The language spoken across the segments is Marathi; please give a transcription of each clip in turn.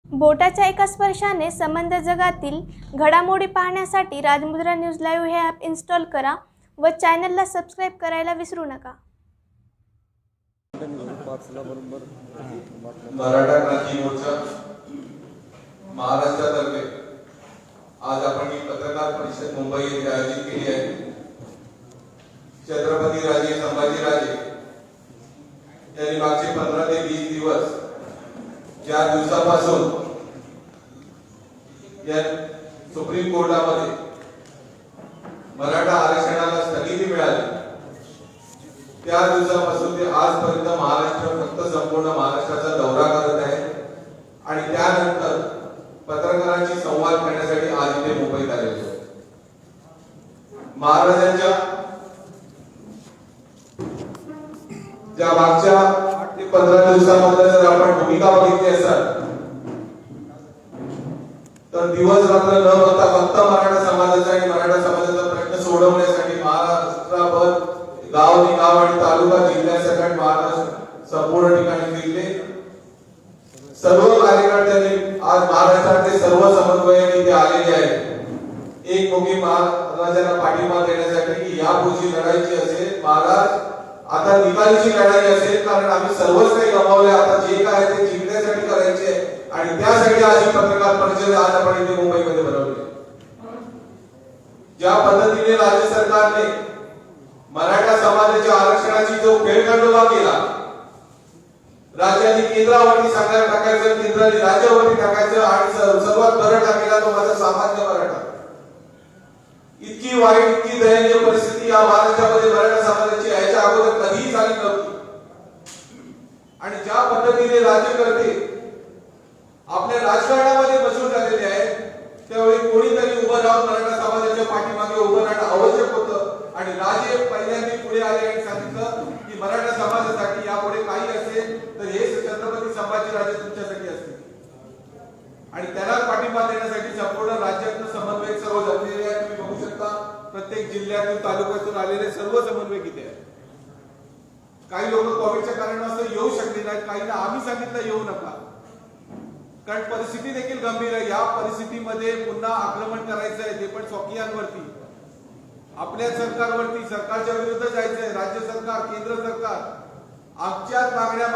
बोटाच्या एका स्पर्शाने संबंध जगातील घडामोडी पाहण्यासाठी राजमुद्रा न्यूज लाईव्ह हे ॲप इन्स्टॉल करा व चॅनलला सबस्क्राईब करायला विसरू नका. मराठा क्रांती मोर्चा महाराष्ट्रातर्फे आज आपण ही पत्रकार परिषद मुंबई येथे आयोजित केली आहे. छत्रपती राजे संभाजीराजे यांनी मागचे 15 ते 20 दिवस ज्या दिवसापासून या सुप्रीम कोर्टामध्ये मराठा आरक्षणाला स्थगिती मिळाली त्या दिवसापासून ते आजपर्यंत महाराष्ट्र फक्त संपूर्ण महाराष्ट्राचा दौरा करत आहे आणि त्यानंतर पत्रकारांशी संवाद करण्यासाठी आज इथे मुंबईत आलेले आहेत. महाराजांच्या ज्या मागच्या 8 ते 15 दिवसामध्ये जर आपण भूमिका बघितली असेल तर दिवस रात्र न होता फक्त मराठा समाजाचा आणि मराठा समाजाचा प्रश्न सोडवण्यासाठी महाराष्ट्राभर गाव गाव आणि तालुका जिल्ह्यासकट महाराष्ट्र संपूर्ण ठिकाणी फिरले. सर्व कार्यकर्त्यांनी आज महाराष्ट्रातले सर्व समन्वयक इथे आलेले आहेत. एक मुखी महाराजांना पाठिंबा देण्यासाठी की यापुढची लढाईची असेल महाराज आता निकालीची लढाई असेल कारण आम्ही सर्वच काही गमावले आता जे काय ते जिंकण्यासाठी करायचे आणि त्यासाठी आज ही पत्रकार परिषद आज आपण इथे मुंबईमध्ये बनवली. ज्या पद्धतीने राज्य सरकारने मराठा समाजाच्या आरक्षणाची जो खेळखंडोबा केला राज्याने केंद्रावरती सांगायला टाकायचं केंद्राने राज्यावरती टाकायचं आणि सर्वात बरं टाकेला तो माझा सामान्य मराठा. इतकी वाईट इतकी दयनीय परिस्थिती या महाराष्ट्रामध्ये मराठा समाजाची याच्या अगोदर कधीही झाली नव्हती. आणि ज्या पद्धतीने राज्यकर्ते आपल्या राजकारणामध्ये मशहूर झालेले आहेत त्यावेळी कोणीतरी उभं राहून मराठा समाजाच्या पाठीमागे उभं राहणं आवश्यक होतं आणि राजे पहिल्यांदा पुढे आले आणि सांगितलं की मराठा समाजासाठी यापुढे काही असेल तर हे छत्रपती संभाजीराजे तुमच्यासाठी असतील आणि त्याला पाठिंबा देण्यासाठी संपूर्ण राज्यातून समन्वयक सर्व जमलेले आहेत. तुम्ही बघू शकता प्रत्येक जिल्ह्यातून तालुक्यातून आलेले सर्व समन्वयक इथे आहेत. काही लोक कोविडच्या कारणास्तव येऊ शकले नाहीत काहींना आम्ही सांगितलं येऊ नका कारण परिस्थिती देखील गंभीर आहे. या परिस्थितीमध्ये पुन्हा आक्रमण करायचं आहे ते पण स्वकीयांवरती आपल्या सरकारवरती सरकारच्या विरुद्ध जायचंय. राज्य सरकार केंद्र सरकार आमच्याच मागण्या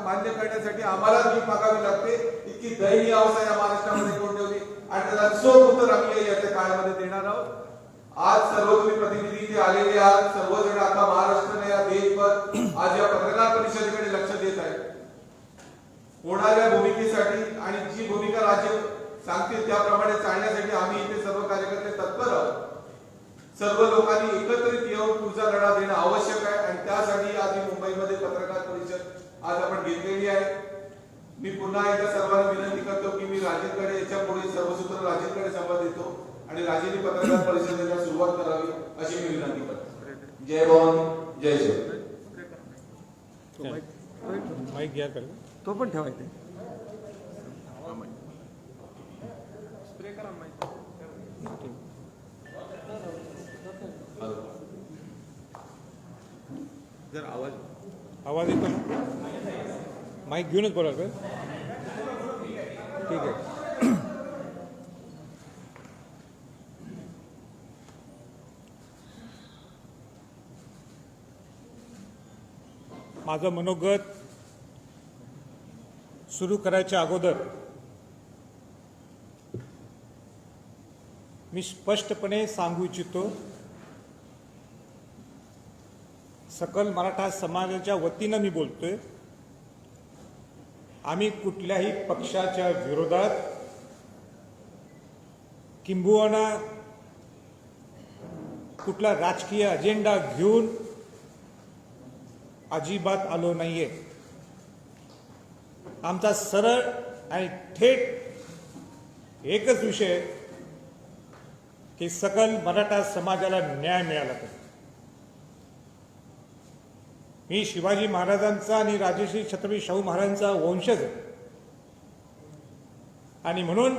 मान्य करण्यासाठी आम्हाला भीक मागावी लागते. इतकी दयनीय अवस्था या महाराष्ट्रामध्ये कोण ठेवली आणि त्याला चोख उत्तर आम्ही येत्या काळामध्ये देणार आहोत. आज सर्व तुम्ही प्रतिनिधी इथे आलेले आहात सर्वजण आता महाराष्ट्र या देशभर आज या पत्रकार परिषदेकडे लक्ष देत आहेत. होणाऱ्या भूमिकेसाठी आणि जी भूमिका राज्य सांगतील त्याप्रमाणे चालण्यासाठी आम्ही इथे सर्व कार्यकर्ते तत्पर आहोत. सर्व लोकांनी एकत्रित येऊन पुढचा लढा देणं आवश्यक आहे आणि त्यासाठी आज ही मुंबईमध्ये पत्रकार परिषद आज आपण घेतलेली आहे. मी पुन्हा एकदा सर्वांना विनंती करतो की मी राजेंकडे याच्या पुढे सर्वसूत्र राजेंकडे संवाद देतो आणि राजेंनी पत्रकार परिषदेला सुरुवात करावी अशी मी विनंती करतो. जय भवानी जय शिव. माईक घ्या तो पण ठेवायचा स्प्रे करा माईक. जर आवाज येतो ना माईक घेऊनच बोला का ठीक आहे. माझं मनोगत सुरू करायच्या अगोदर मी स्पष्टपणे सांगू इच्छितो सकल मराठा समाजाच्या वतीनं मी बोलतोय. आम्ही कुठल्याही पक्षाच्या विरोधात किंबहुना कुठला राजकीय अजेंडा घेऊन अजिबात आलो नाहीये. आमचा सरळ आणि थेट एकच विषय की सकल मराठा समाजाला न्याय मिळाला पाहिजे. मी शिवाजी महाराजांचा आणि राजश्री छत्रपती शाहू महाराजांचा वंशज आहे आणि म्हणून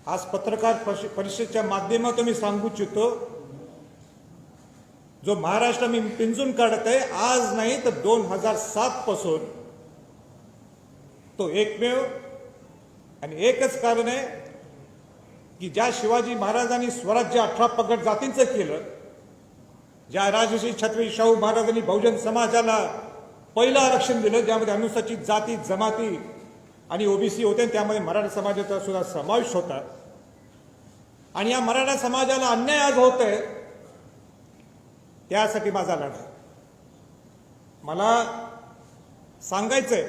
आज पत्रकार परिषदेच्या माध्यमातून मी सांगू इच्छितो जो महाराष्ट्र मी पिंजून काढत आहे आज नाही तर 2007 पासून तो एकमेव आणि एकच कारण आहे की ज्या शिवाजी महाराजांनी स्वराज्य 18 पगड जातींचं केलं, ज्या राजश्री छत्रपती शाहू महाराजांनी बहुजन समाजाला पहिलं आरक्षण दिलं, ज्यामध्ये अनुसूचित जाती जमाती आणि ओबीसी होते, त्यामध्ये मराठा समाजाचा सुद्धा समावेश होता, आणि या मराठा समाजाला अन्याय आज होत आहे, त्यासाठी माझा लढा आहे. मला सांगायचंय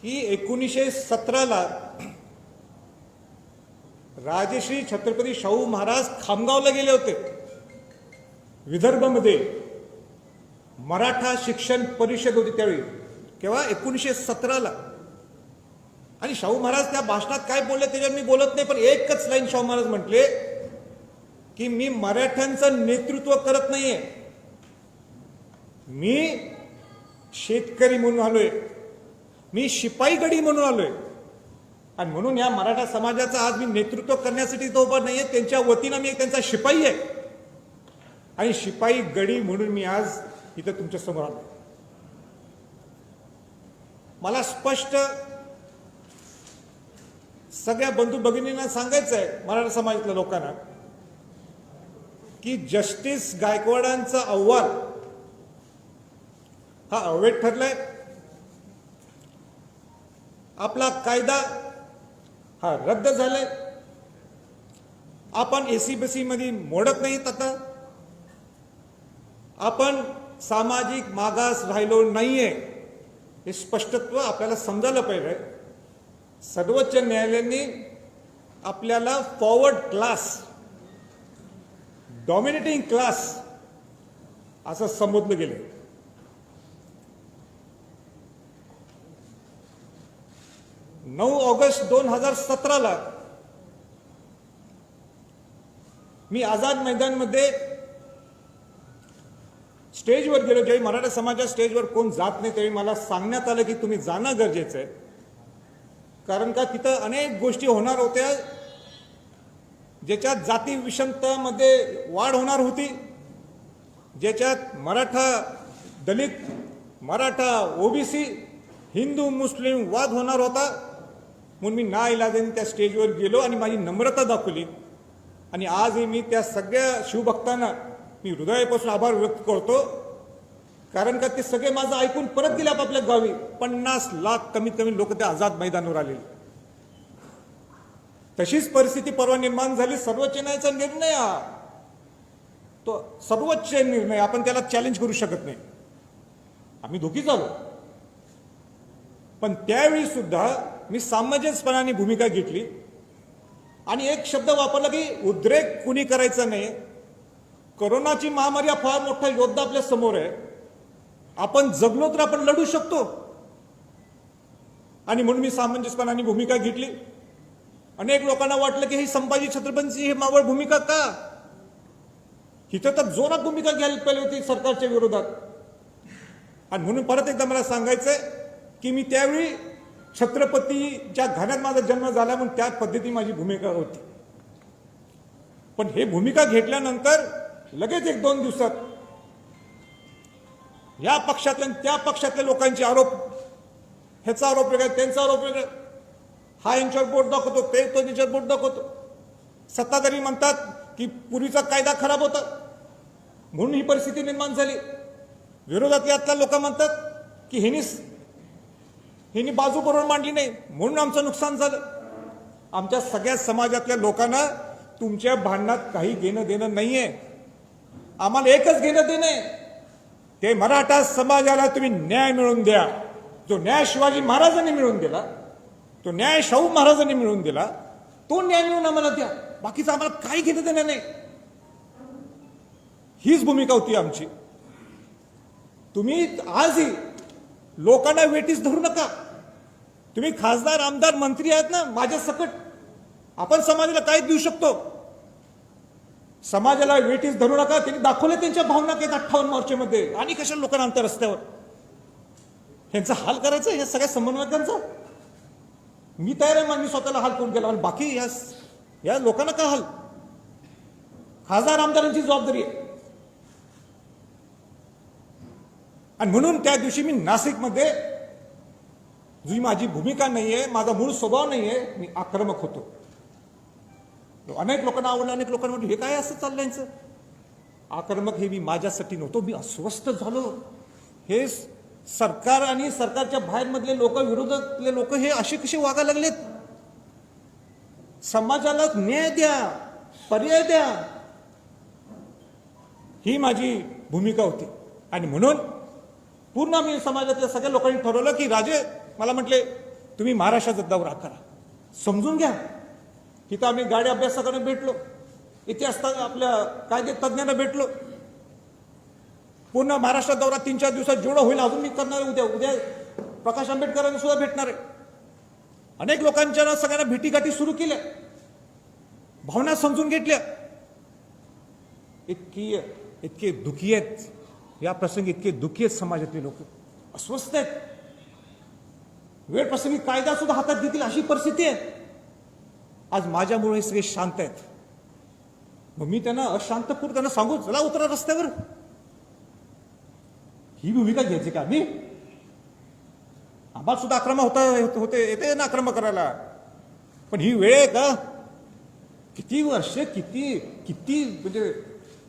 की 1917ला राजश्री छत्रपती शाहू महाराज खामगावला गेले होते, विदर्भमध्ये मराठा शिक्षण परिषद होती त्यावेळी, केव्हा 1917ला. आणि शाहू महाराज त्या भाषणात काय बोलले त्याच्यावर मी बोलत नाही, पण एकच लाईन शाहू महाराज म्हटले की मी मराठ्यांचं नेतृत्व करत नाहीये, मी शेतकरी म्हणून आलोय, मी शिपाई गडी म्हणून आलोय, आणि म्हणून या मराठा समाजाचं आज मी नेतृत्व करण्यासाठी तो उभा नाहीये, त्यांच्या वतीनं मी त्यांचा शिपाई आहे, आणि शिपाई गडी म्हणून मी आज इथं तुमच्या समोर आलो. मला स्पष्ट सगळ्या बंधू भगिनींना सांगायचं आहे, मराठा समाजातल्या लोकांना, की जस्टिस गायकवाडांचा अहवाल हा अवैध ठरलाय. आपला कायदा हा रद्द झालाय. आपण एसीबीसी मध्ये मोडत नाहीत, आता आपण सामाजिक मागास राहिलो नाहीये, हे स्पष्टत्व आपल्याला समजायला पाहिजे. सर्वोच्च न्यायालयाने आपल्याला फॉरवर्ड क्लास, डॉमिनेटिंग क्लास असं संबोधलं गेलं. 9 ऑगस्ट 2017ला मी आझाद मैदानमध्ये स्टेजवर गेलो. ज्यावेळी मराठा समाजाच्या स्टेजवर कोण जात नाही त्यावेळी मला सांगण्यात आलं की तुम्ही जाणं गरजेचं आहे, कारण का तिथं अनेक गोष्टी होणार होत्या ज्याच्यात जाती विषमतामध्ये वाढ होणार होती, ज्याच्यात मराठा दलित, मराठा ओबीसी, हिंदू मुस्लिम वाद होणार होता. म्हणून मी नाइलाजाने त्या स्टेजवर गेलो आणि माझी नम्रता दाखवली, आणि आजही मी त्या सगळ्या शिवभक्तांना मी हृदयापासून आभार व्यक्त करतो, कारण का ते सगळे माझं ऐकून परत गेले आपापल्या गावी. 50 लाख कमीत कमी लोक त्या आझाद मैदानावर आलेले. तशीच परिस्थिती परवा निर्माण झाली. सर्वोच्च न्यायालयाचा निर्णय हा तो सर्वोच्च निर्णय, आपण त्याला चॅलेंज करू शकत नाही. आम्ही दोघी झालो, पण त्यावेळी सुद्धा मी सामंजस्यपणाने भूमिका घेतली आणि एक शब्द वापरला की उद्रेक कुणी करायचा नाही. कोरोनाची महामारी हा फार मोठा योद्धा आपल्या समोर आहे, आपण जगलो तर आपण लढू शकतो, आणि म्हणून मी सामंजस्यपणाने भूमिका घेतली. अनेक लोकांना वाटलं की ही संभाजी छत्रपतींची ही मावळ भूमिका का, इथं तर जोरात भूमिका घ्यायला पाहिजे होती सरकारच्या विरोधात. आणि म्हणून परत एकदा मला सांगायचंय की मी त्यावेळी छत्रपतीच्या घराण्यात माझा जन्म झाला म्हणून त्या पद्धती माझी भूमिका होती. पण हे भूमिका घेतल्यानंतर लगेच 1-2 दिवसात या पक्षातल्या त्या पक्षातल्या लोकांचे आरोप, ह्याचा आरोप वेगळा, त्यांचा आरोप वेगळा, हा यांच्यावर बोट दाखवतो, ते तो त्यांच्यावर बोट दाखवतो. सत्ताधारी म्हणतात की पूर्वीचा कायदा खराब होता म्हणून ही परिस्थिती निर्माण झाली. विरोधातले आता लोक म्हणतात की हिनी बाजू बरोबर मांडली नाही म्हणून आमचं नुकसान झालं. आमच्या सगळ्या समाजातल्या लोकांना तुमच्या भांडणात काही घेणं देणं नाहीये. आम्हाला एकच घेणं देणं आहे, ते मराठा समाजाला तुम्ही न्याय मिळवून द्या. जो न्याय शिवाजी महाराजांनी मिळवून दिला, तो न्याय शाहू महाराजांनी मिळवून दिला, तो न्याय मिळवून आम्हाला द्या. बाकीचं आम्हाला काही घेणं देणं नाही. हीच भूमिका होती आमची. तुम्ही आजही लोकांना वेटीस धरू नका. तुम्ही खासदार, आमदार, मंत्री आहेत ना माझ्या सकट, आपण समाजाला काय देऊ शकतो. समाजाला वेटीस धरू नका. त्यांनी दाखवले त्यांच्या भावना आहेत 58 मार्चमध्ये, आणि कशा लोकांना आणतात रस्त्यावर. ह्यांचा हाल करायचा ह्या सगळ्या समन्वयकांचा. मी तयार आहे, मी स्वतःला हाल करून गेला, आणि बाकी या लोकांना काय हाल. खासदार आमदारांची जबाबदारी आहे. आणि म्हणून त्या दिवशी मी नाशिकमध्ये जी माझी भूमिका नाहीये, माझा मूळ स्वभाव नाहीये, मी आक्रमक होतो. अनेक लोकांना आवडलं, अनेक लोकांना म्हटलं हे काय असं चाललंय यांचं. आक्रमक हे मी माझ्यासाठी नव्हतो, मी अस्वस्थ झालो. हे सरकार आणि सरकारच्या बाहेर मधले लोक, विरोधातले लोक हे असे कसे वागायला लागलेत. समाजाला न्याय द्या, पर्याय द्या, ही माझी भूमिका होती. आणि म्हणून पूर्ण मी समाजातल्या सगळ्या लोकांनी ठरवलं की राजे, मला म्हटले तुम्ही महाराष्ट्राचा दौरा करा, समजून घ्या. तिथं आम्ही गाडी अभ्यासकांना भेटलो, इतिहास आपल्या कायदे तज्ञांना भेटलो. पूर्ण महाराष्ट्र दौरा 3-4 दिवसात जेवढं होईल अजून मी करणार आहे. उद्या प्रकाश आंबेडकरांना सुद्धा भेटणार आहे. अनेक लोकांच्या सगळ्यांना भेटीगाठी सुरू केल्या, भावना समजून घेतल्या. इतके दुखी आहेत या प्रसंगी, इतके दुखी आहेत समाजातले लोक, अस्वस्थ आहेत. वेळ प्रसंगी कायदा सुद्धा हातात घेतील अशी परिस्थिती आहे. आज माझ्यामुळे सगळे शांत आहेत. मग मी त्यांना अशांत करून त्यांना सांगू, चला उतरा रस्त्यावर. ही भूमिका घ्यायची का मी? आम्हाला सुद्धा आक्रमक होते येते ना आक्रमक करायला. पण ही वेळ आहे का? किती वर्ष,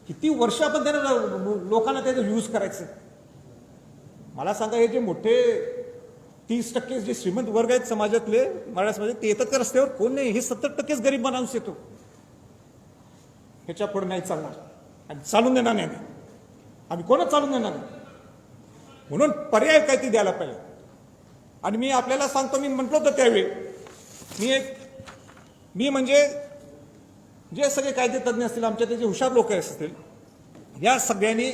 किती वर्ष आपण त्यांना लोकांना त्याचं यूज करायचं. मला सांगा, हे जे मोठे 30% जे श्रीमंत वर्ग आहेत समाजातले, मराठा समाजात, ते येतात का रस्त्यावर? कोण नाही. हे 70%च गरीब माणूस येतो. ह्याच्या पुढे नाही चालणार आणि चालून देणार नाही आम्ही कोणच चालून देणार नाही. म्हणून पर्याय काय ते द्यायला पाहिजे. आणि मी आपल्याला सांगतो, मी म्हटलं होतं त्यावेळी, मी म्हणजे जे सगळे कायदे तज्ञ असतील, आमच्या ते जे हुशार लोक असतील, या सगळ्यांनी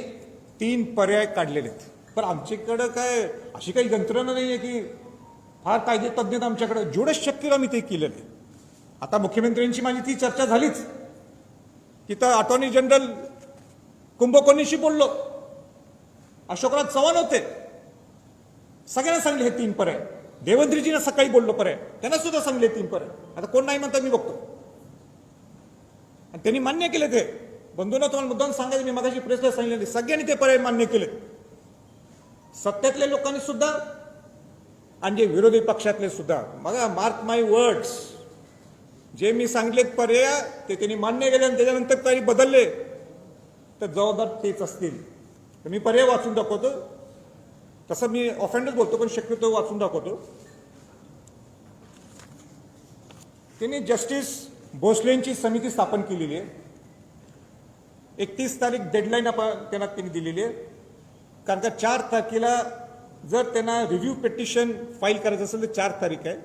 3 पर्याय काढलेले आहेत. पण आमच्याकडं काय अशी काही यंत्रणा नाही आहे की फार कायदे तज्ञ आमच्याकडे. जेवढं शक्य आम्ही ते केलेलं आहे. आता मुख्यमंत्र्यांची माझी ती चर्चा झालीच. तिथं अटॉर्नी जनरल कुंभकोणीशी बोललो, अशोकराज चव्हाण होते, सगळ्यांना सांगले हे 3 पर्याय. देवेंद्रजींना सकाळी बोललो पर्याय, त्यांना सुद्धा सांगले 3 पर्याय. आता कोण नाही म्हणता मी बघतो. आणि त्यांनी मान्य केले. ते बंधूंना तुम्हाला मुद्दाम सांगायचं, मी मगाशी प्रेसला सांगितले, सगळ्यांनी ते पर्याय मान्य केले. सत्तेतल्या लोकांनी सुद्धा आणि जे विरोधी पक्षातले सुद्धा. बघा, मार्क माय वर्ड्स, जे मी सांगितलेत पर्याय ते त्यांनी मान्य केले. आणि त्याच्यानंतर काही बदलले तर जबाबदार तेच असतील. तर मी पर्याय वाचून दाखवतो. तसं मी ऑफेंडच बोलतो, पण शक्यतो वाचून दाखवतो. त्यांनी जस्टिस भोसलेंची समिती स्थापन केलेली आहे. 31 तारीख डेडलाईन त्यांनी दिलेली आहे. कारण का 4 तारखेला जर त्यांना रिव्ह्यू पिटिशन फाईल करायचं असेल तर 4 तारीख आहे.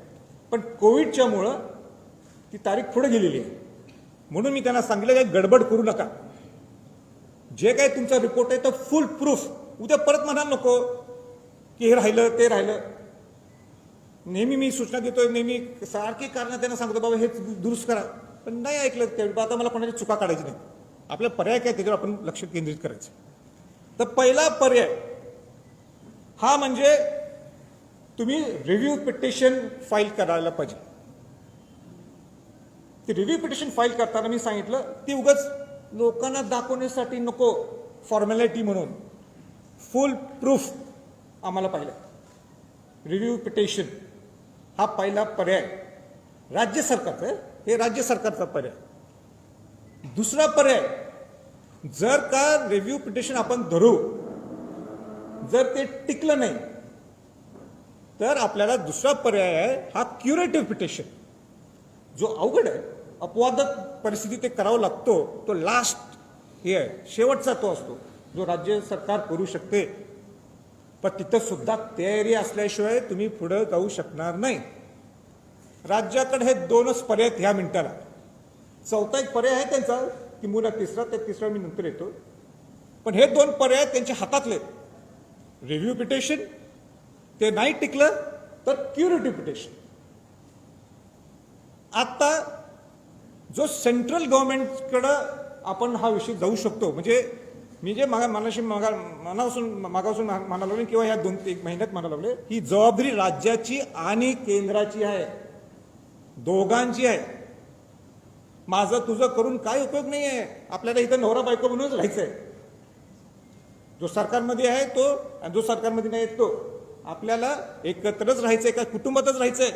पण कोविडच्यामुळं ती तारीख पुढे गेलेली आहे. म्हणून मी त्यांना सांगितलं की गडबड करू नका. जे काही तुमचा रिपोर्ट आहे तर फुल प्रूफ. उद्या परत म्हणाल नको की हे राहिलं ते राहिलं. नेहमी मी सूचना देतोय, नेहमी सारखी कारण त्यांना सांगतो, बाबा हे दुरुस्त करा. पण नाही ऐकलं त्यावेळी. आता मला कोणाची चुका काढायची नाही. आपला पर्याय काय त्याच्यावर आपण लक्ष केंद्रित करायचं. तर पहिला पर्याय हा म्हणजे तुम्ही रिव्ह्यू पिटिशन फाईल करायला पाहिजे. ती रिव्ह्यू पिटिशन फाईल करताना मी सांगितलं ती उगाच लोकांना दाखवण्यासाठी नको, फॉर्मॅलिटी म्हणून. फुल प्रूफ आम्हाला पाहिलं. रिव्ह्यू पिटिशन हा पहिला पर्याय राज्य सरकारचा आहे. हे राज्य सरकारचा पर्याय. दुसरा पर्याय, जर का रिव्ह्यू पिटिशन आपण धरू, जर ते टिकलं नाही तर आपल्याला दुसरा पर्याय आहे हा क्युरेटिव्ह पिटिशन. जो अवघड आहे, अपवादात्मक परिस्थिती ते करावं लागतो, तो लास्ट हे आहे, शेवटचा तो असतो जो राज्य सरकार करू शकते. पण तिथं सुद्धा तयारी असल्याशिवाय तुम्ही पुढे जाऊ शकणार नाही. राज्याकडे हे 2च पर्याय ह्या मिनिटाला. चौथा एक पर्याय आहे त्यांचा, किंबहुना तिसरा मी नंतर येतो. पण हे 2 पर्याय त्यांच्या हातातले. रिव्ह्यू पिटिशन, ते नाही टिकलं तर क्युरेटिव्ह पिटिशन. आता जो सेंट्रल गव्हर्नमेंटकडं आपण हा विषय जाऊ शकतो, म्हणजे मी जे मागासून म्हणायला लागले किंवा ह्या 2-1 महिन्यात म्हणायला लागले, ही जबाबदारी राज्याची आणि केंद्राची आहे, दोघांची आहे. माझं तुझं करून काय उपयोग नाही आहे. आपल्याला इथं नवरा बायको म्हणूनच राहायचं आहे. जो सरकारमध्ये आहे तो आणि जो सरकारमध्ये नाही तो. आपल्याला एकत्रच राहायचंय, एका कुटुंबातच राहायचंय.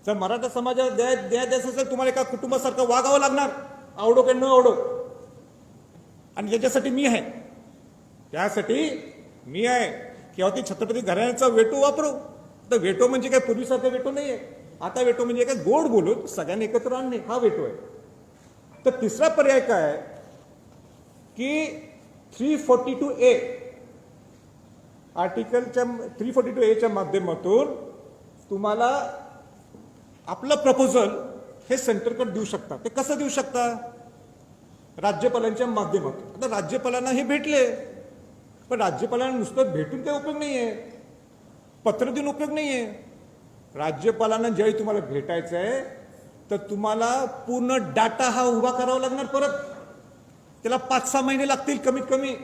जर मराठा समाजाला द्यायचं असेल तुम्हाला एका कुटुंबासारखं वागावं लागणार, आवडो की न आवडो. आणि त्याच्यासाठी मी आहे, त्यासाठी मी आहे. किंवा ती छत्रपती घराण्याचा वेटो वापरू. तर वेटो म्हणजे काय पूर्वीसारखा वेटो नाहीये. आता वेटो म्हणजे काय गोड बोलून सगळ्यांनी एकत्र आणणे, हा वेटो आहे. तर तिसरा पर्याय काय आहे की 342A आर्टिकलच्या 342A च्या माध्यमातून तुम्हाला आपलं प्रपोजल हे सेंटरकडे देऊ शकता. ते कसं देऊ शकता? राज्यपालांच्या माध्यमातून. आता राज्यपालांना हे भेटले, पण राज्यपालांना नुसतं भेटून काही उपयोग नाहीये, पत्र देऊन उपयोग नाहीये. राज्यपालांना ज्यावेळी तुम्हाला भेटायचं आहे तर तुम्हाला पूर्ण डाटा हा उभा करावा लागणार. परत त्याला 5-6 महिने लागतील कमीत कमी.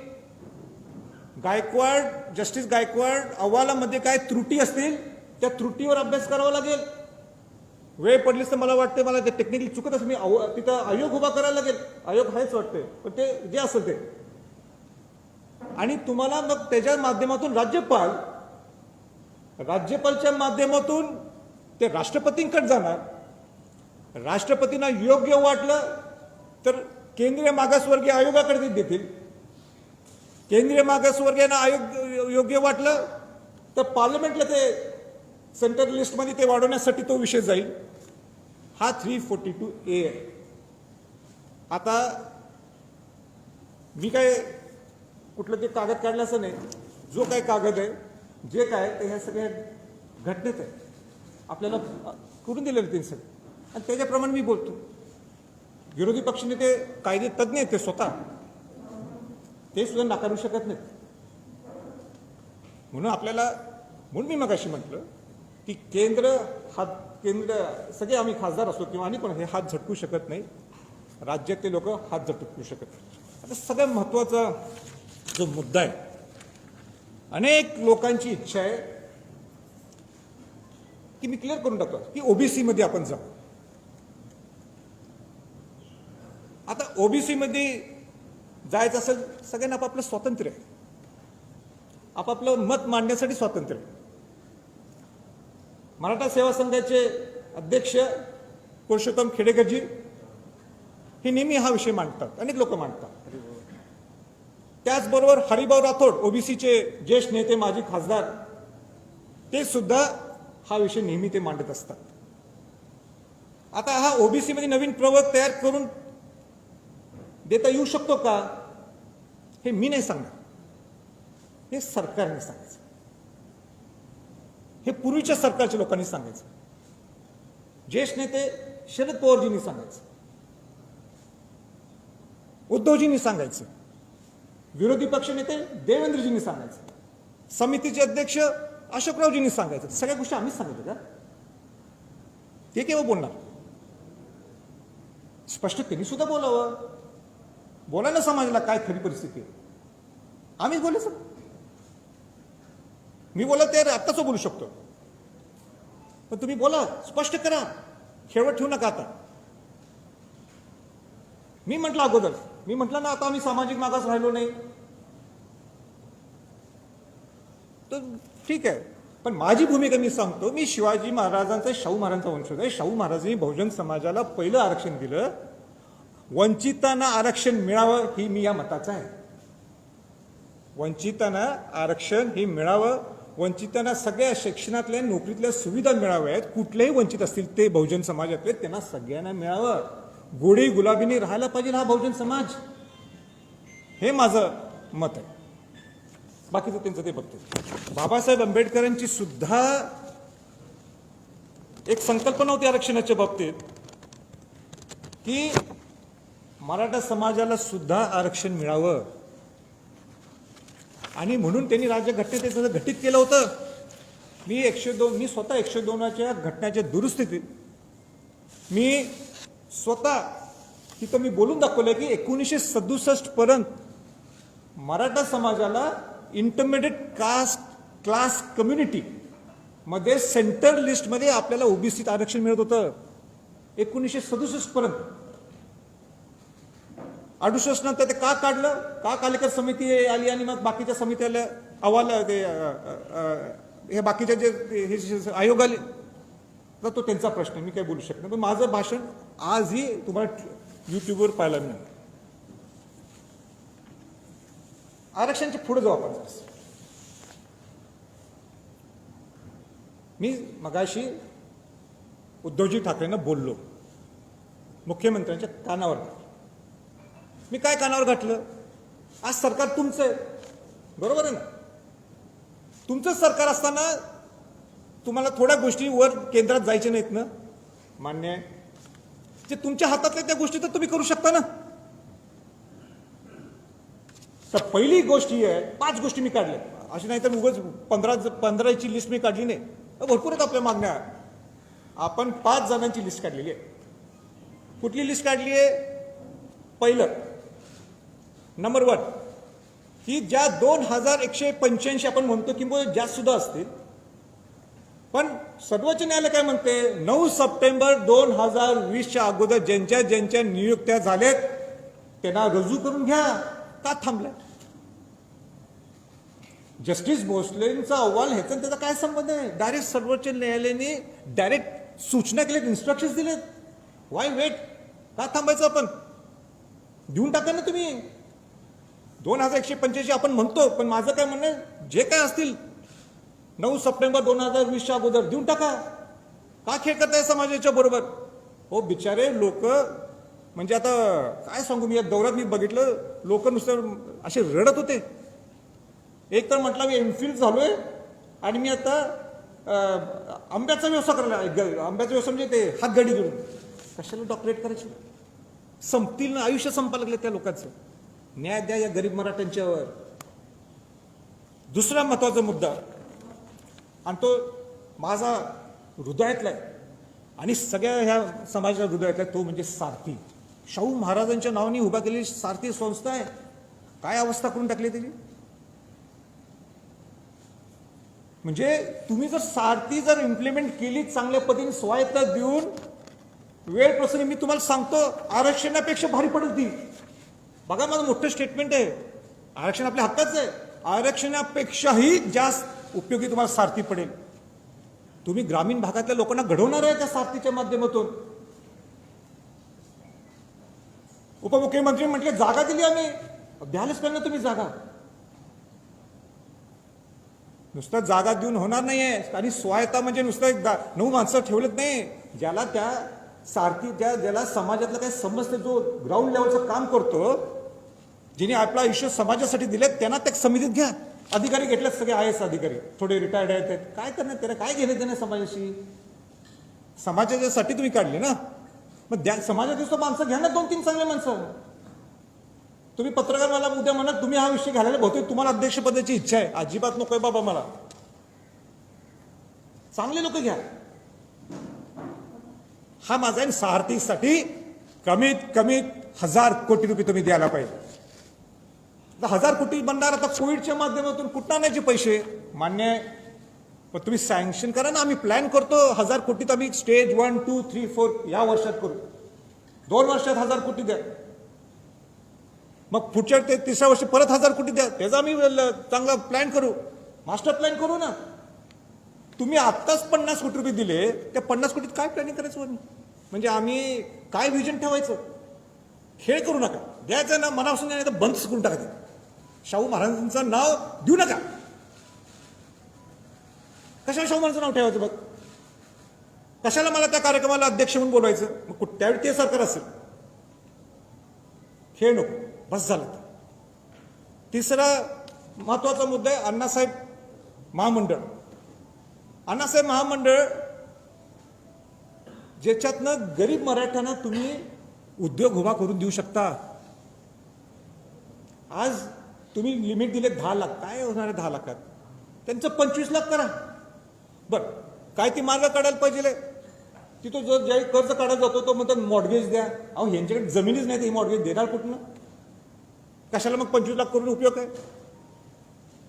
जस्टिस गायकवाड अहवालामध्ये काय त्रुटी असतील त्या त्रुटीवर अभ्यास करावा लागेल. वेळ पडलीच तर मला वाटते, मला ते टेक्निकली चुकत असेल, मी तिथं आयोग उभा करायला लागेल. आयोग आहेच वाटते, पण ते जे असेल ते. आणि तुम्हाला मग त्याच्या माध्यमातून राज्यपालच्या माध्यमातून ते राष्ट्रपतींकडे जाणार. राष्ट्रपतींना योग्य वाटलं तर केंद्रीय मागासवर्गीय आयोगाकडे देतील. केंद्रीय मागासवर्गीयांना आयोग योग्य वाटलं तर पार्लमेंटला ते सेंट्रल लिस्टमध्ये ते वाढवण्यासाठी तो विषय जाईल. हा 342A आहे. आता मी काय कुठलं ते कागद काढलं असं नाही. जो काय कागद आहे, जे काय ते ह्या सगळ्या घटनेत आहे, आपल्याला करून दिलेलं ते सगळं, आणि त्याच्याप्रमाणे मी बोलतो. विरोधी पक्षनेते कायदे तज्ज्ञ आहेत ते स्वतः, ते सुद्धा नाकारू शकत नाहीत. म्हणून मी मगाशी म्हटलं की केंद्र सगळे आम्ही खासदार असो किंवा आणि कोण हे हात झटकू शकत नाही, राज्यातले लोक हात झटकू शकत नाही. आता सगळ्यात महत्वाचा जो मुद्दा आहे, अनेक लोकांची इच्छा आहे की मी क्लिअर करून टाकतो की ओबीसी मध्ये आपण जाऊ. आता ओबीसी मध्ये जायचं असेल, सगळ्यांना आपापलं स्वातंत्र्य आहे, आपापलं मत मांडण्यासाठी स्वातंत्र्य आहे. मराठा सेवा संघाचे अध्यक्ष पुरुषोत्तम खेडेकरजी हे नेहमी हा विषय मांडतात, अनेक लोक मांडतात. त्याचबरोबर हरिभाऊ राठोड ओबीसीचे ज्येष्ठ नेते, माजी खासदार, ते सुद्धा हा विषय नेहमी ते मांडत असतात. आता हा ओबीसी मध्ये नवीन प्रवर्ग तयार करून देता येऊ शकतो का, हे मी नाही सांगणार, हे सरकारने सांगायचं. हे पूर्वीच्या सरकारच्या लोकांनी सांगायचं. ज्येष्ठ नेते शरद पवारजींनी सांगायचं, उद्धवजींनी सांगायचं, विरोधी पक्ष नेते देवेंद्रजींनी सांगायचं, समितीचे अध्यक्ष अशोकरावजींनी सांगायचं. सगळ्या गोष्टी आम्हीच सांगितलं का? ते केव्हा बोलणार? स्पष्ट त्यांनी सुद्धा बोलावं. बोलायला समाजाला काय खरी परिस्थिती आहे, आम्हीच बोलायचं. मी बोलत ते आत्ताच बोलू शकतो, पण तुम्ही बोला, स्पष्ट करा, खेळवत ठेवू नका. आता मी म्हटलं अगोदर, मी म्हटलं ना, आता आम्ही सामाजिक मागास राहिलो नाही, तर ठीक आहे. पण माझी भूमिका मी सांगतो. मी शिवाजी महाराजांचा, शाहू महाराजांचा वंशज आहे. शाहू महाराजांनी बहुजन समाजाला पहिलं आरक्षण दिलं. वंचितांना आरक्षण मिळावं ही मी या मताचा आहे. वंचितांना आरक्षण हे मिळावं, वंचितांना सगळ्या शिक्षणातल्या, नोकरीतल्या सुविधा मिळाव्यात. कुठलेही वंचित असतील ते बहुजन समाजातले, त्यांना सगळ्यांना मिळावं. गोडी गुलाबीने राहायला पाहिजे हा बहुजन समाज, हे माझं मत आहे. बाकीचं त्यांचं ते बघतो. बाबासाहेब आंबेडकरांची सुद्धा एक संकल्पना होती आरक्षणाच्या बाबतीत की मराठा समाजाला सुद्धा आरक्षण मिळावं, आणि म्हणून त्यांनी राज्यघटनेत त्याचं घटित केलं होतं. मी स्वतः 102च्या घटनेच्या दुरुस्तीत मी स्वतः तिथं मी बोलून दाखवलं की 1967 पर्यंत मराठा समाजाला इंटरमिडिएट क्लास कम्युनिटी मध्ये सेंट्रल लिस्ट मध्ये आपल्याला ओबीसीत आरक्षण मिळत होतं 1967 पर्यंत. 68 नंतर ते का काढलं, का कालेकर समिती आली आणि मग बाकीच्या समित्याला अहवाल हे बाकीचे जे हे आयोग आले तर तो त्यांचा प्रश्न आहे, मी काही बोलू शकत नाही. पण माझं भाषण आजही तुम्हाला युट्यूबवर पाहायला मिळेल. आरक्षणाच्या पुढे जाऊ आपण. मी मगाशी उद्धवजी ठाकरेंना बोललो, मुख्यमंत्र्यांच्या कानावर. मी काय कानावर घातलं? आज सरकार तुमचं आहे, बरोबर आहे ना? तुमचं सरकार असताना तुम्हाला थोड्या गोष्टी वर केंद्रात जायच्या नाहीत ना? मान्य आहे. जे तुमच्या हातातल्या त्या गोष्टी तर तुम्ही करू शकता ना. तर पहिली गोष्ट ही आहे, 5 गोष्टी मी काढल्या, अशी नाही तर उगाच 15ची लिस्ट मी काढली नाही. भरपूर आहेत आपल्या मागण्या. आपण 5 जणांची लिस्ट काढलेली आहे. कुठली लिस्ट काढली आहे? पहिलं, नंबर 1, की ज्या 2185 आपण म्हणतो किंवा जास्त सुद्धा असतील, पण सर्वोच्च न्यायालय काय म्हणते? 9 सप्टेंबर 2020च्या अगोदर ज्यांच्या ज्यांच्या नियुक्त्या झाल्यात त्यांना रुजू करून घ्या. का थांबल्या? जस्टिस भोसलेंचा अहवाल ह्याचा त्याचा काय संबंध आहे? डायरेक्ट सर्वोच्च न्यायालयाने डायरेक्ट सूचना केल्यात, इन्स्ट्रक्शन्स दिलेत. Why wait? का थांबायचं? आपण देऊन टाका ना तुम्ही. 2185 आपण म्हणतो, पण माझं काय म्हणणं आहे, जे काय असतील 9 सप्टेंबर 2020च्या अगोदर देऊन टाका. का खेळ करताय समाजाच्या बरोबर? हो बिचारे लोक, म्हणजे आता काय सांगू, मी या दौऱ्यात मी बघितलं, लोक नुसतं असे रडत होते. एक तर म्हटलं मी एमफिल झालोय आणि मी आता आंब्याचा व्यवसाय करायला, आंब्याचा व्यवसाय म्हणजे ते हातगाडी घेऊन. कशाला डॉक्टरेट करायची? संपतील ना, आयुष्य संपायला लागले त्या लोकांचं. न्याय द्या या गरीब मराठ्यांच्यावर. दुसरा महत्वाचा मुद्दा, आणि तो माझा हृदयातला आहे आणि सगळ्या ह्या समाजाच्या हृदयातला आहे, तो म्हणजे सारथी. शाहू महाराजांच्या नावाने उभा केलेली सारथी संस्था आहे. काय अवस्था करून टाकली त्याची? म्हणजे तुम्ही जर सारथी जर इम्प्लिमेंट केली चांगल्या पद्धतीने, स्वायत्ता देऊन, वेळ प्रसंगी मी तुम्हाला सांगतो, आरक्षणापेक्षा भारी पडेल ती. बघा, माझं मोठं स्टेटमेंट आहे. आरक्षण आपल्या हक्काचं आहे. आरक्षणापेक्षाही जास्त उपयोगी तुम्हाला सारथी पडेल. तुम्ही ग्रामीण भागातल्या लोकांना घडवणार आहे त्या सारथीच्या माध्यमातून. उपमुख्यमंत्री म्हटले जागा दिली आम्ही, द्यायलाच पाहिजे ना तुम्ही जागा. नुसतं जागा देऊन होणार नाहीये. आणि स्वायत्ता म्हणजे नुसतं 9 माणसं ठेवलेत नाही. ज्याला त्या सारथी, ज्याला समाजातलं काही समजते, जो ग्राउंड लेवलचं काम करतो, जिने आपलं आयुष्य समाजासाठी दिले, त्यांना त्या समितीत घ्या. अधिकारी घेतलेत सगळे IAS अधिकारी, थोडे रिटायर्ड आहेत. काय करणार? त्याला काय घेणं देणं समाजाशी? समाजासाठी तुम्ही काढले ना, मग समाजात माणसं घ्या ना, 2-3 चांगले माणसं. तुम्ही पत्रकार मला उद्या म्हणा तुम्ही हा विषय घालायला बहुतेक तुम्हाला अध्यक्षपदाची इच्छा आहे. अजिबात नकोय बाबा मला. चांगले लोक घ्या. हा माझा आहे. सारथीसाठी कमीत कमी 1000 कोटी रुपये तुम्ही द्यायला पाहिजे. 1000 कोटी बनणार आता कोविडच्या माध्यमातून. कुठं आणायचे पैसे? मान्य आहे, पण तुम्ही सँक्शन करा ना. आम्ही प्लॅन करतो 1000 कोटीत आम्ही स्टेज 1, 2, 3, 4 या वर्षात करू. 2 वर्षात 1000 कोटी द्या. मग पुढच्या 3ऱ्या वर्षी परत 1000 कोटी द्या. त्याचा आम्ही चांगला प्लॅन करू, मास्टर प्लॅन करू ना. तुम्ही आत्ताच 50 कोटी रुपये दिले, त्या 50 कोटीत काय प्लॅनिंग करायचं? म्हणजे आम्ही काय विजन ठेवायचं? खेळ करू नका. द्यायचं ना मनापासून, नाही तर बंदच करून टाकायचं. शाहू महाराजांचं नाव देऊ नका. कशाला शाहू महाराजांचं नाव ठेवायचं? बघ, कशाला मला त्या कार्यक्रमाला अध्यक्ष म्हणून बोलवायचं? मग त्यावेळी ते सरकार असेल. खेळ नको, बस झालं. तिसरा महत्वाचा मुद्दा आहे अण्णासाहेब महामंडळ. अण्णासाहेब महामंडळ ज्याच्यातनं गरीब मराठ्यांना तुम्ही उद्योग उभा करून देऊ शकता. आज तुम्ही लिमिट दिले 10 लाख. काय होणार आहे 10 लाखात? त्यांचं 25 लाख करा. बरं, काय ती मार्ग काढायला पाहिजे. तिथं जो ज्यावेळी कर्ज काढायला जातो तो म्हणतात मॉर्गेज द्या. अहो, ह्यांच्याकडे जमिनीच नाही, ही मॉर्गेज देणार कुठनं? कशाला मग 25 लाख करून उपयोग आहे?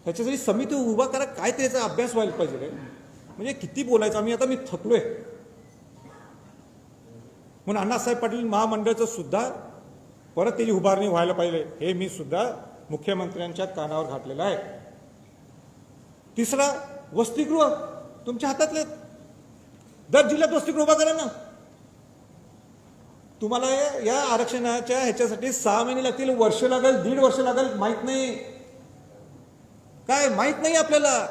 ह्याच्यासाठी समिती उभा करा. काय त्याचा अभ्यास व्हायला पाहिजे. म्हणजे किती बोलायचं आम्ही, आता मी थकलोय. म्हणून अण्णासाहेब पाटील महामंडळाचं सुद्धा परत त्याची उभारणी व्हायला पाहिजे, हे मी सुद्धा मुख्यमंत्र्यांच्या कानावर घातलेलं आहे. तिसरा, वसतिगृह तुमच्या हातातले, दर जिल्ह्यात वसतिगृह उभा करा ना. तुम्हाला या आरक्षणाच्या ह्याच्यासाठी 6 महिने लागतील, वर्ष लागेल, 1.5 वर्ष लागेल, माहित नाही. काय माहित नाही आपल्याला.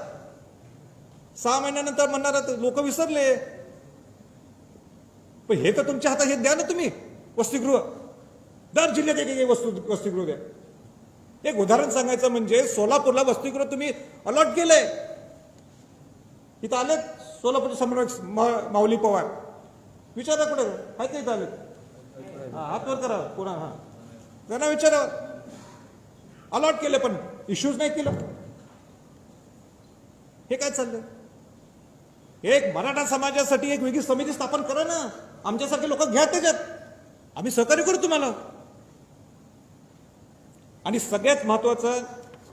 6 महिन्यानंतर म्हणणार लोक विसरले. पण हे तर तुमच्या हातात, हे द्या ना तुम्ही वसतिगृह. दर जिल्ह्यात एक वसतिगृह द्या. एक उदाहरण सांगायचं म्हणजे सोलापूरला वसतिगृह तुम्ही अलॉट केलंय. इथं आले सोलापूरचे समन्वयक माऊली पवार, विचारा कुठे आहेत का इथं आले? हात वर करा कोणा. हा त्यांना विचारा. अलॉट केले पण इश्यूज नाही केलं. हे काय चाललंय? एक मराठा समाजासाठी एक वेगळी समिती स्थापन करा ना. आमच्यासारखे लोक घ्या त्याच्यात, आम्ही सहकार्य करू तुम्हाला. आणि सगळ्यात महत्वाचा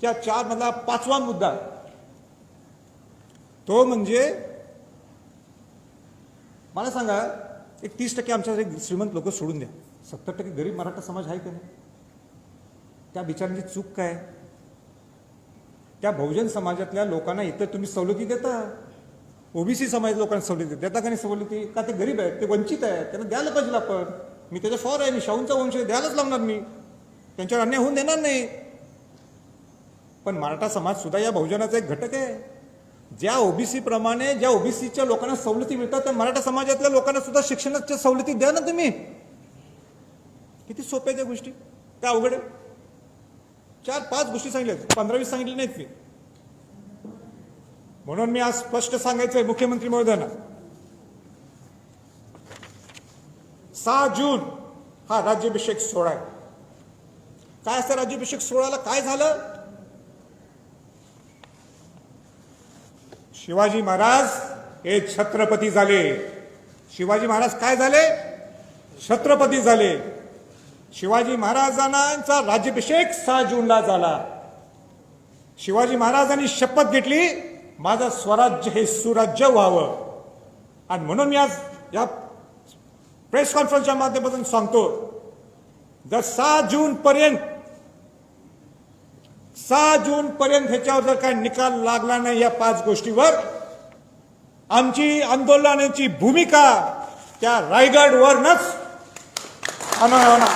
त्या 4 मधला 5वा मुद्दा तो म्हणजे, मला सांगा, एक 30% आमच्या श्रीमंत लोक सोडून द्या, 70% गरीब मराठा समाज आहे का नाही? त्या बिचारांची चूक काय? त्या बहुजन समाजातल्या लोकांना इथं तुम्ही सवलती देता, ओबीसी समाज लोकांना सवलती देता का नाही सवलती? का ते गरीब आहेत, ते वंचित आहेत, त्यांना द्यायला पाहिजे आपण. मी त्याच्या फॉर आहे, मी शाहूंचा वंश द्यायलाच लागणार, मी त्यांच्यावर अन्याय होऊन देणार नाही. पण मराठा समाज सुद्धा या बहुजनाचा एक घटक आहे. ज्या ओबीसी प्रमाणे ज्या ओबीसीच्या लोकांना सवलती मिळतात त्या मराठा समाजातल्या लोकांना सुद्धा शिक्षणाच्या सवलती द्या ना तुम्ही. किती सोप्या त्या गोष्टी, काय अवघड आहे? 4-5 गोष्टी सांगितल्या, 15-20 सांगितले नाहीत मी. म्हणून मी आज स्पष्ट सांगायचंय मुख्यमंत्री महोदयांना, 6 जून हा राज्याभिषेक सोहळा आहे. काय असतं राज्याभिषेक सोहळ्याला? काय झालं? शिवाजी महाराज हे छत्रपती झाले. शिवाजी महाराज काय झाले? छत्रपती झाले. शिवाजी महाराजांचा राज्याभिषेक 6 जूनला झाला. शिवाजी महाराजांनी शपथ घेतली, माझं स्वराज्य हे सुराज्य व्हावं. आणि म्हणून मी आज या प्रेस कॉन्फरन्सच्या माध्यमातून सांगतो, जर 6 जून पर्यंत ह्याच्यावर जर काही निकाल लागला नाही या 5 गोष्टीवर, आमची आंदोलनाची भूमिका त्या रायगडवरनच होणार.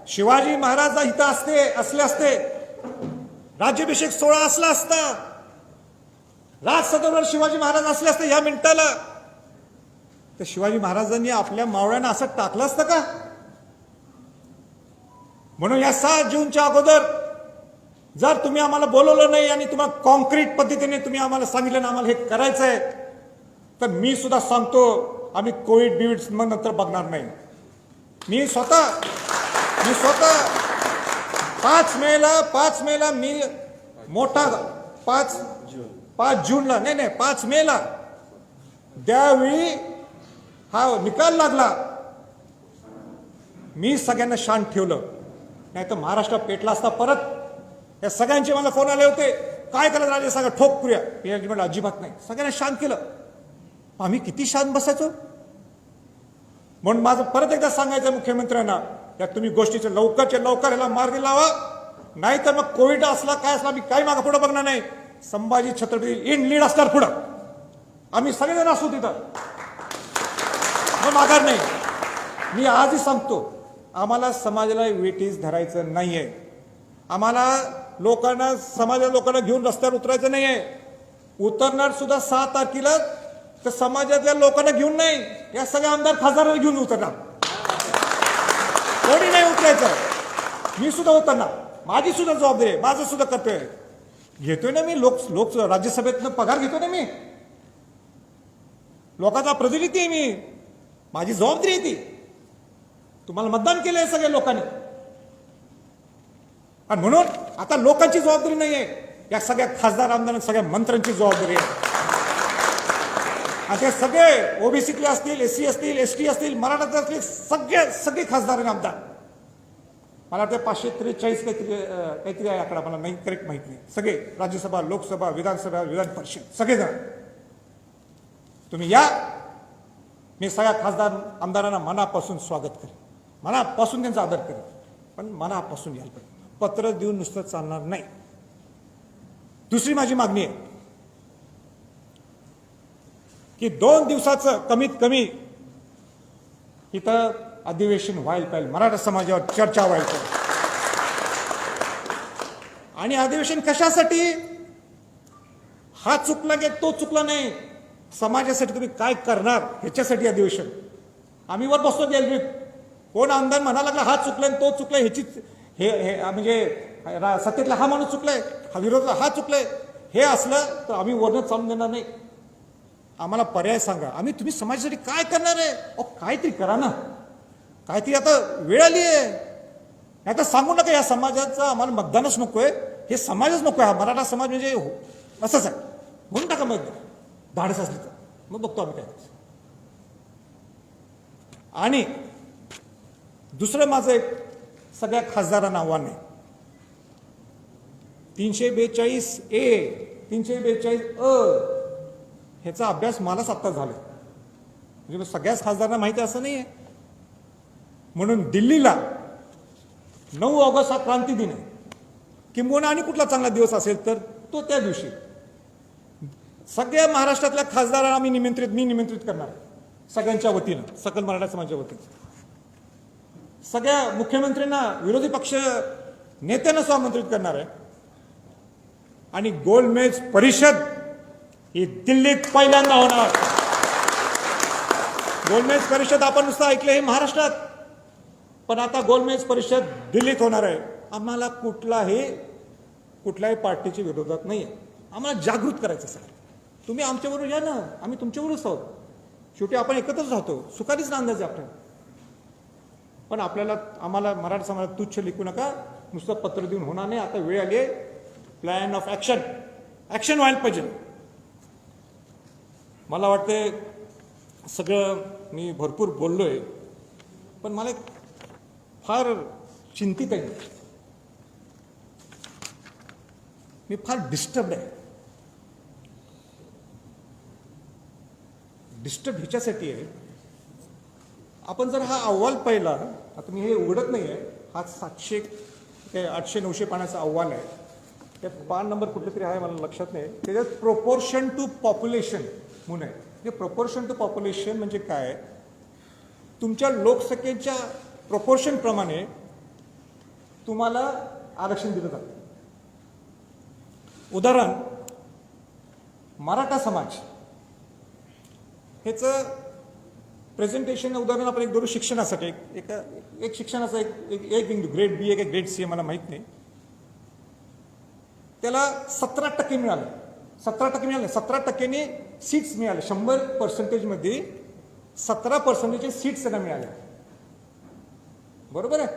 शिवाजी महाराज इथं असले असते, राज्याभिषेक सोहळा असला असता, राज सदरवर शिवाजी महाराज असले असते या मिनिटाला, तर शिवाजी महाराजांनी आपल्या मावळ्यांना असं टाकलं असतं का? म्हणून या 6 जूनच्या अगोदर जर तुम्ही आम्हाला बोलवलं नाही आणि तुम्हाला कॉन्क्रीट पद्धतीने तुम्ही आम्हाला सांगितलं ना आम्हाला हे करायचंय, तर मी सुद्धा सांगतो आम्ही कोविड नंतर बघणार नाही. मी स्वतः 5 मेला मी मोठा 5 जूनला नाही 5 मेला त्यावेळी हा निकाल लागला, मी सगळ्यांना शांत ठेवलं. नाही तर महाराष्ट्र पेटला असता परत. या सगळ्यांचे मला फोन आले होते, काय करत राजे सांगा, ठोक पुऱ्या. मी म्हटलं अजिबात नाही, सगळ्यांना शांत केलं. आम्ही किती शांत बसायचो. म्हणून माझं परत एकदा सांगायचं मुख्यमंत्र्यांना, या तुम्ही गोष्टीच्या लवकरच्या लवकर याला मार्गी लावा, नाही तर मग कोविड असला काय असला, आम्ही काही मागं पुढं बघणार नाही. संभाजी छत्रपती इन लीड असणार पुढं, आम्ही सगळेजण असू तिथं, मग माघार नाही. मी आजही सांगतो, आम्हाला समाजाला वेटीस धरायचं नाहीये. आम्हाला समाजाच्या लोकांना घेऊन रस्त्यावर उतरायचं नाहीये. उतरणार सुद्धा 6 तारखेला तर समाजातल्या लोकांना घेऊन नाही, या सगळ्या आमदार खासदारांना घेऊन उतरणार. कोणी नाही उतरायचं. मी सुद्धा उतरणार, माझी सुद्धा जबाबदारी आहे, माझं सुद्धा कर्तव्य आहे. घेतोय ना मी, लोक राज्यसभेतनं पगार घेतोय ना मी, लोकांचा प्रतिनिधी आहे मी, माझी जबाबदारी आहे ती. तुम्हाला मतदान केलंय सगळ्या लोकांनी, आणि म्हणून आता लोकांची जबाबदारी नाहीये, या सगळ्या खासदार आमदार सगळ्या मंत्र्यांची जबाबदारी आहे. आणि ते सगळे ओबीसीतले असतील, एससी असतील, एसटी असतील, मराठा असतील, सगळे खासदार आणि आमदार मला वाटतं 543 काहीतरी आहे आकडा, मला नाही करेक्ट माहिती नाही. सगळे राज्यसभा, लोकसभा, विधानसभा, विधान परिषद सगळेजण तुम्ही या. मी सगळ्या खासदार आमदारांना मनापासून स्वागत करेन, मनापासून त्यांचा आदर करेन, पण मनापासून यायला पाहिजे. पत्र देऊन नुसतं चालणार नाही. दुसरी माझी मागणी आहे की 2 दिवसाचं कमीत कमी इथं अधिवेशन व्हायला पाहिजे, मराठा समाजावर चर्चा व्हायला पाहिजे. आणि अधिवेशन कशासाठी? हा चुकला की तो चुकला नाही, समाजासाठी तुम्ही काय करणार ह्याच्यासाठी अधिवेशन. आम्ही वर बसतो गॅलरीत, कोण आमदार म्हणा लागला हा चुकलाय तो चुकलाय, ह्याची हे म्हणजे सत्तेतला हा माणूस चुकलाय, हा विरोधातला हा चुकलाय, हे असलं तर आम्ही वरनं चालून देणार नाही. आम्हाला पर्याय सांगा. तुम्ही समाजासाठी काय करणार आहे? काहीतरी करा ना, काहीतरी. आता वेळ आली आहे. नाही तर सांगू नका या समाजाचं आम्हाला मतदानच नको आहे, हे समाजच नको आहे, हा मराठा समाज म्हणजे असंच आहे म्हणून टाका. मग धाडस असली तर मग बघतो आम्ही काय. आणि दुसरं माझं एक सगळ्या खासदारांना आव्हान आहे. 342A 342 ह्याचा अभ्यास मलाच आत्ता झाला, म्हणजे सगळ्याच खासदारांना माहिती असं नाही आहे. म्हणून दिल्लीला 9 ऑगस्ट हा क्रांती दिन आहे. किंबहुना आणि कुठला चांगला दिवस असेल तर तो त्या दिवशी सगळ्या महाराष्ट्रातल्या खासदारांना मी निमंत्रित करणार सगळ्यांच्या वतीनं, सकल मराठा समाजाच्या वतीनं. सगळ्या मुख्यमंत्र्यांना, विरोधी पक्ष नेत्यांना सुद्धा आमंत्रित करणार आहे. आणि गोलमेज परिषद ही दिल्लीत पहिल्यांदा होणार. गोलमेज परिषद आपण नुसतं ऐकलं हे महाराष्ट्रात, पण आता गोलमेज परिषद दिल्लीत होणार आहे. आम्हाला कुठल्याही पार्टीच्या विरोधात नाही आहे. आम्हाला जागृत करायचं सर. तुम्ही आमच्याबरोबर या ना, आम्ही तुमच्याबरोबरच आहोत. शेवटी आपण एकत्रच राहतो, सुखारीच नांदायचं आपल्याला. पण आम्हाला मराठा समाजात तुच्छ लिखू नका, नुसतं पत्र देऊन होणार नाही. आता वेळ आली आहे प्लॅन ऑफ ऍक्शन व्हायला पाहिजे. मला वाटते सगळं मी भरपूर बोललोय, पण मला फार चिंतित आहे, मी फार डिस्टर्ब आहे. डिस्टर्ब ह्याच्यासाठी आहे, आपण जर हा अहवाल पाहिला, आता मी हे उघडत नाही आहे, हा 800-900 पानाचा अहवाल आहे. त्यात पान नंबर कुठले तरी आहे मला लक्षात नाही. त्याच्यात प्रोपोर्शन टू पॉप्युलेशन म्हणून आहे. हे प्रोपोर्शन टू पॉप्युलेशन म्हणजे काय? तुमच्या लोकसंख्येच्या प्रोपोर्शन प्रमाणे तुम्हाला आरक्षण दिलं जातं. उदाहरण, मराठा समाज ह्याचं प्रेझेंटेशन उदाहरण आपण एक धरू शिक्षणासाठी. एक शिक्षणाचा एक बिंदू ग्रेड बी एक ग्रेड सी मला माहीत नाही, त्याला 17% मिळाले. 17%नी सीट्स मिळाले. 100% 17% सीट्स त्यांना मिळाल्या. बरोबर आहे.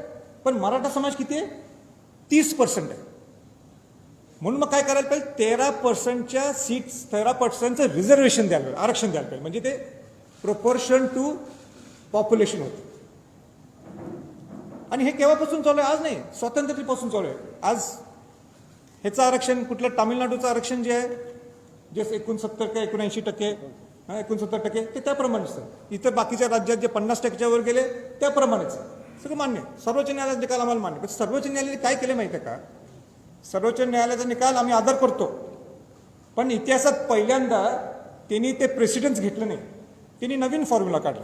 पण मराठा समाज किती आहे? 30% आहे. म्हणून मग काय करायला पाहिजे? 13%च्या सीट्स, 13%चं रिझर्वेशन द्यायला पाहिजे, आरक्षण द्यायला पाहिजे. म्हणजे ते प्रोपोर्शन टू पॉप्युलेशन होतं. आणि हे केव्हापासून चालू आहे? आज नाही, स्वातंत्र्यापासून चालू आहे. आज ह्याचं आरक्षण कुठलं, तामिळनाडूचं आरक्षण जे आहे, जे 69% का 79%, 69% ते त्याप्रमाणेच आहे. इतर बाकीच्या राज्यात जे 50%च्या वर गेले त्याप्रमाणेच सगळं मान्य. सर्वोच्च न्यायालयाचा निकाल आम्हाला मान्य. पण सर्वोच्च न्यायालयाने काय केलं माहिती आहे का? सर्वोच्च न्यायालयाचा निकाल आम्ही आदर करतो, पण इतिहासात पहिल्यांदा त्यांनी ते प्रेसिडेंट्स घेतलं नाही. त्यांनी नवीन फॉर्म्युला काढला.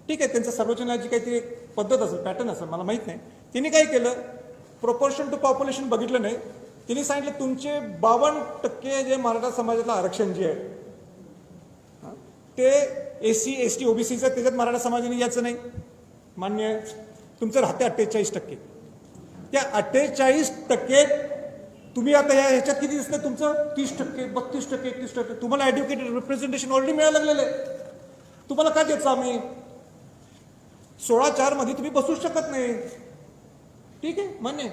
ठीक आहे, त्यांचं सर्वोच्च न्यायालयाची काहीतरी पद्धत असेल, पॅटर्न असेल, मला माहीत नाही. त्यांनी काय केलं? प्रोपोर्शन टू पॉप्युलेशन बघितलं नाही. त्यांनी सांगितलं तुमचे 52% जे मराठा समाजातलं आरक्षण जे आहे ते SC ST OBCचं, त्याच्यात मराठा समाजाने याचं नाही मान्य आहे. तुमचं राहते 48%. त्या 48% तुम्ही आता ह्याच्यात किती दिसलं? तुमचं 30%, 32%, 31%. तुम्हाला एड्युकेटेड रिप्रेझेंटेशन ऑलरेडी मिळायला लागलेलं आहे. तुम्हाला काय द्यायचं? आम्ही 16-4 मध्ये तुम्ही बसू शकत नाही. ठीक आहे, मान्य.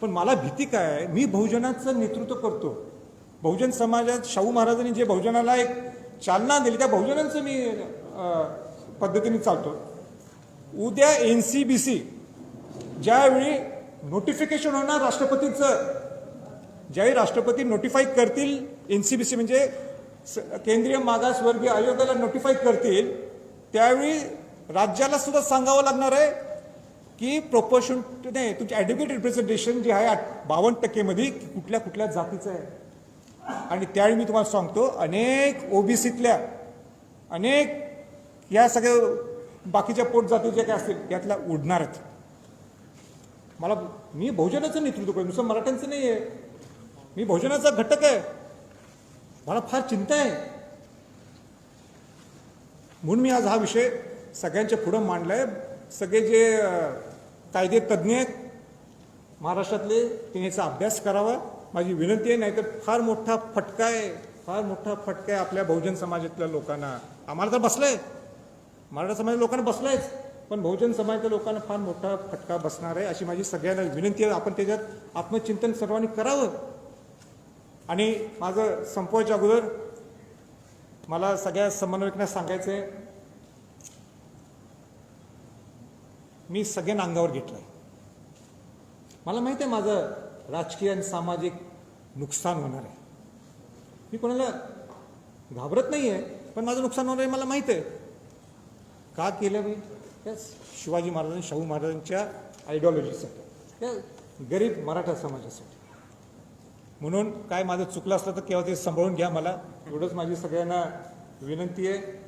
पण मला भीती काय आहे? मी बहुजनाचं नेतृत्व करतो. बहुजन समाजात शाहू महाराजांनी जे बहुजनाला एक चालना दिली, त्या बहुजनांचं मी पद्धतीने चालतो. उद्या NCBC ज्यावेळी नोटिफिकेशन होणार राष्ट्रपतींचं, ज्यावेळी राष्ट्रपती नोटिफाय करतील, NCBC म्हणजे केंद्रीय मागासवर्गीय आयोगाला नोटिफाय करतील, त्यावेळी राज्याला सुद्धा सांगावं लागणार आहे की प्रोपोर्शन नाही, तुमची ॲडव्होकेट रिप्रेझेंटेशन जे आहे 52% मध्ये कुठल्या कुठल्या जातीचं आहे. आणि त्यावेळी मी तुम्हाला सांगतो, अनेक ओबीसीतल्या अनेक या सगळ्या बाकीच्या पोट जाती जे काय असतील त्यातल्या उडणार आहेत. मी बहुजनाचं नेतृत्व करतो, नुसतं मराठ्यांचं नाही आहे, मी बहुजनाचा घटक आहे. मला फार चिंता आहे, म्हणून मी आज हा विषय सगळ्यांच्या पुढं मांडलाय. सगळे जे कायदे तज्ज्ञ आहेत महाराष्ट्रातले त्यांनी याचा अभ्यास करावा, माझी विनंती आहे. नाहीतर फार मोठा फटका आहे आपल्या बहुजन समाजातल्या लोकांना. आम्हाला तर बसलंय, मराठा समाजाच्या लोकांना बसलायच, पण बहुजन समाजाच्या लोकांना फार मोठा फटका बसणार आहे, अशी माझी सगळ्यांना विनंती आहे. आपण त्याच्यात आत्मचिंतन सर्वांनी करावं. आणि माझं संपवायच्या अगोदर मला सगळ्या समन्वयकांना सांगायचं आहे, मी सगळ्यांना अंगावर घेतलंय. मला माहिती आहे माझं राजकीय आणि सामाजिक नुकसान होणार आहे. मी कोणाला घाबरत नाही आहे, पण माझं नुकसान होणार आहे मला माहिती आहे. का केलं मी? शिवाजी महाराजांनी, शाहू महाराजांच्या आयडिओलॉजीसाठी, त्या गरीब मराठा समाजासाठी. म्हणून काय माझं चुकलं असलं तर केव्हा ते सांभाळून घ्या मला, एवढंच माझी सगळ्यांना विनंती आहे.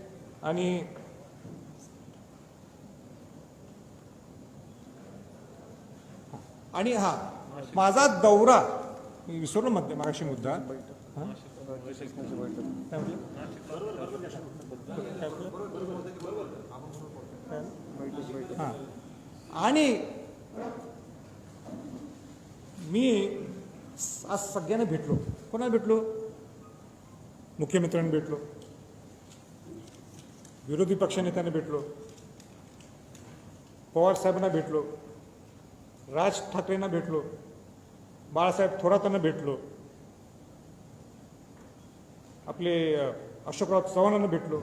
आणि माझा दौरा मी विसरलो मध्ये मागाशी मुद्दा. आणि मी आज सगळ्यांना भेटलो. कोणाला भेटलो? मुख्यमंत्र्यांना भेटलो, विरोधी पक्षनेत्यांना भेटलो, पवार साहेबांना भेटलो, राज ठाकरेंना भेटलो, बाळासाहेब थोरातांना भेटलो, आपले अशोकराव चव्हाणांना भेटलो,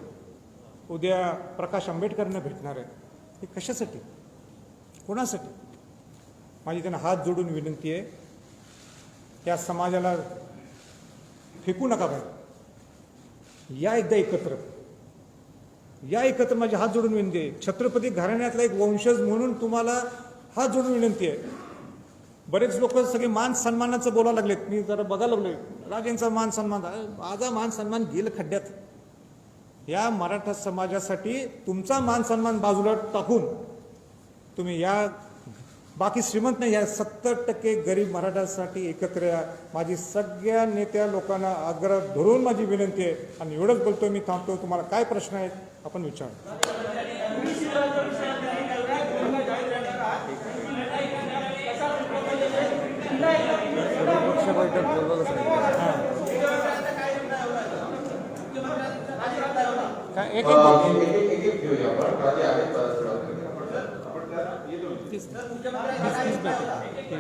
उद्या प्रकाश आंबेडकरांना भेटणार आहे. हे कशासाठी, कोणासाठी? माझी त्यांना हात जोडून विनंती आहे, त्या समाजाला फेकू नका बाहेर. या एकदा एकत्र, या एकत्र. माझी हात जोडून विनंती आहे. छत्रपती घराण्यातला एक वंशज म्हणून तुम्हाला हात जोडून विनंती आहे. बरेच लोक सगळे मान सन्मानाचं बोलायला लागलेत. मी जरा बघायला लागलोय, राजेंचा मान सन्मान, माझा मान सन्मान गेलं खड्ड्यात. या मराठा समाजासाठी तुमचा मान सन्मान बाजूला टाकून तुम्ही या बाकी श्रीमंत नाही, या 70% गरीब मराठासाठी एकत्र या. माझी सगळ्या नेत्या लोकांना आग्रह धरून माझी विनंती आहे. आणि एवढंच बोलतो, मी थांबतो. तुम्हाला काय प्रश्न आहेत आपण विचार. एक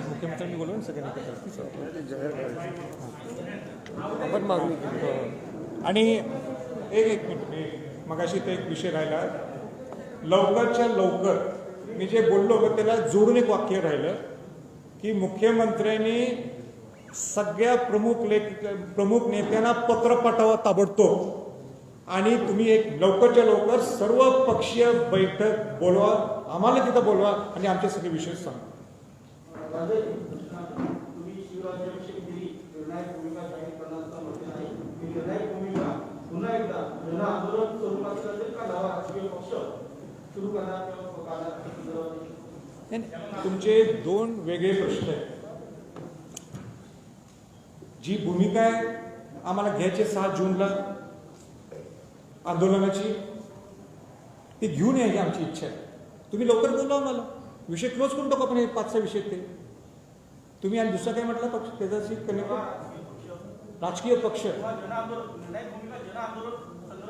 मुख्यमंत्र्यांनी बोलवून सगळ्यांनी आपण मागणी केली. आणि एक मिनिट, मी मगाशी ते एक विषय राहिला, लवकरच्या लवकर मी जे बोललो त्याला जोडून एक वाक्य राहिलं की मुख्यमंत्र्यांनी सगळ्या प्रमुख नेत्यांना पत्र पाठवा ताबडतोब, आणि तुम्ही एक लवकरच्या लवकर सर्व पक्षीय बैठक बोलवा, आम्हाला तिथं बोलवा आणि आमचे सगळे विषय सांगा. तुमचे दोन वेगळे प्रश्न आहेत. जी भूमिका आहे आम्हाला घ्यायची 6 जूनला आंदोलनाची, ती घेऊन या ही आमची इच्छा आहे. तुम्ही लवकर बोलवा, मला विषय क्लोज करून टाकू आपण. हे 5 विषय ते तुम्ही. आणि दुसरा काय म्हटलं पक्ष, त्याच्याशी कनेक्ट राजकीय पक्ष.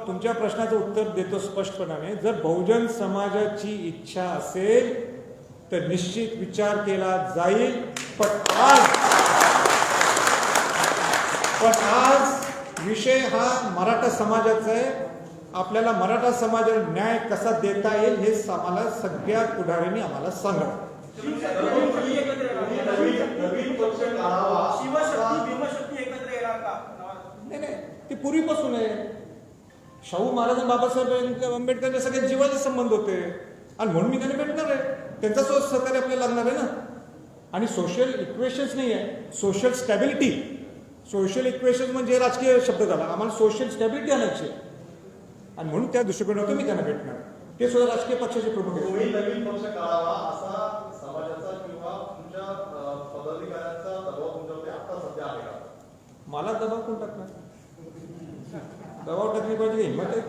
तुमच्या प्रश्नाचं उत्तर देतो स्पष्टपणाने. जर बहुजन समाजाची इच्छा असेल तर निश्चित विचार केला जाईल. पण आज विषय हा मराठा समाजाचा आहे. आपल्याला मराठा समाजाला न्याय कसा देता येईल हे आम्हाला सगळ्या पुढाऱ्यांनी आम्हाला सांगा. नवीन पक्ष काढावा शिवशक्ती भीमशक्ती एकत्र येणार का? नाही नाही, ती पूर्वीपासून आहे. शाहू महाराज आणि बाबासाहेब आंबेडकर सगळे जीवाचे संबंध होते आणि म्हणून मी त्यांना भेटणार आहे. त्यांचा सहकार्य आपल्याला लागणार आहे ना. आणि सोशल इक्वेशन्स नाही आहे, सोशल स्टॅबिलिटी. सोशल इक्वेशन म्हणजे राजकीय शब्द झाला. आम्हाला सोशल स्टॅबिलिटी आणायची आणि म्हणून त्या दृष्टिकोनातून मी त्यांना भेटणार. ते सुद्धा राजकीय पक्षाचे प्रमुख आहेत. तुम्ही नवीन पक्ष काढावा असा समाजाचा किंवा तुमच्या पदाधिकाऱ्यांचा दबाव तुमच्यावरती आता सध्या आहे का? मला दबाव कोण टाकणार? दबाव टाकली पाहिजे हिंमत आहे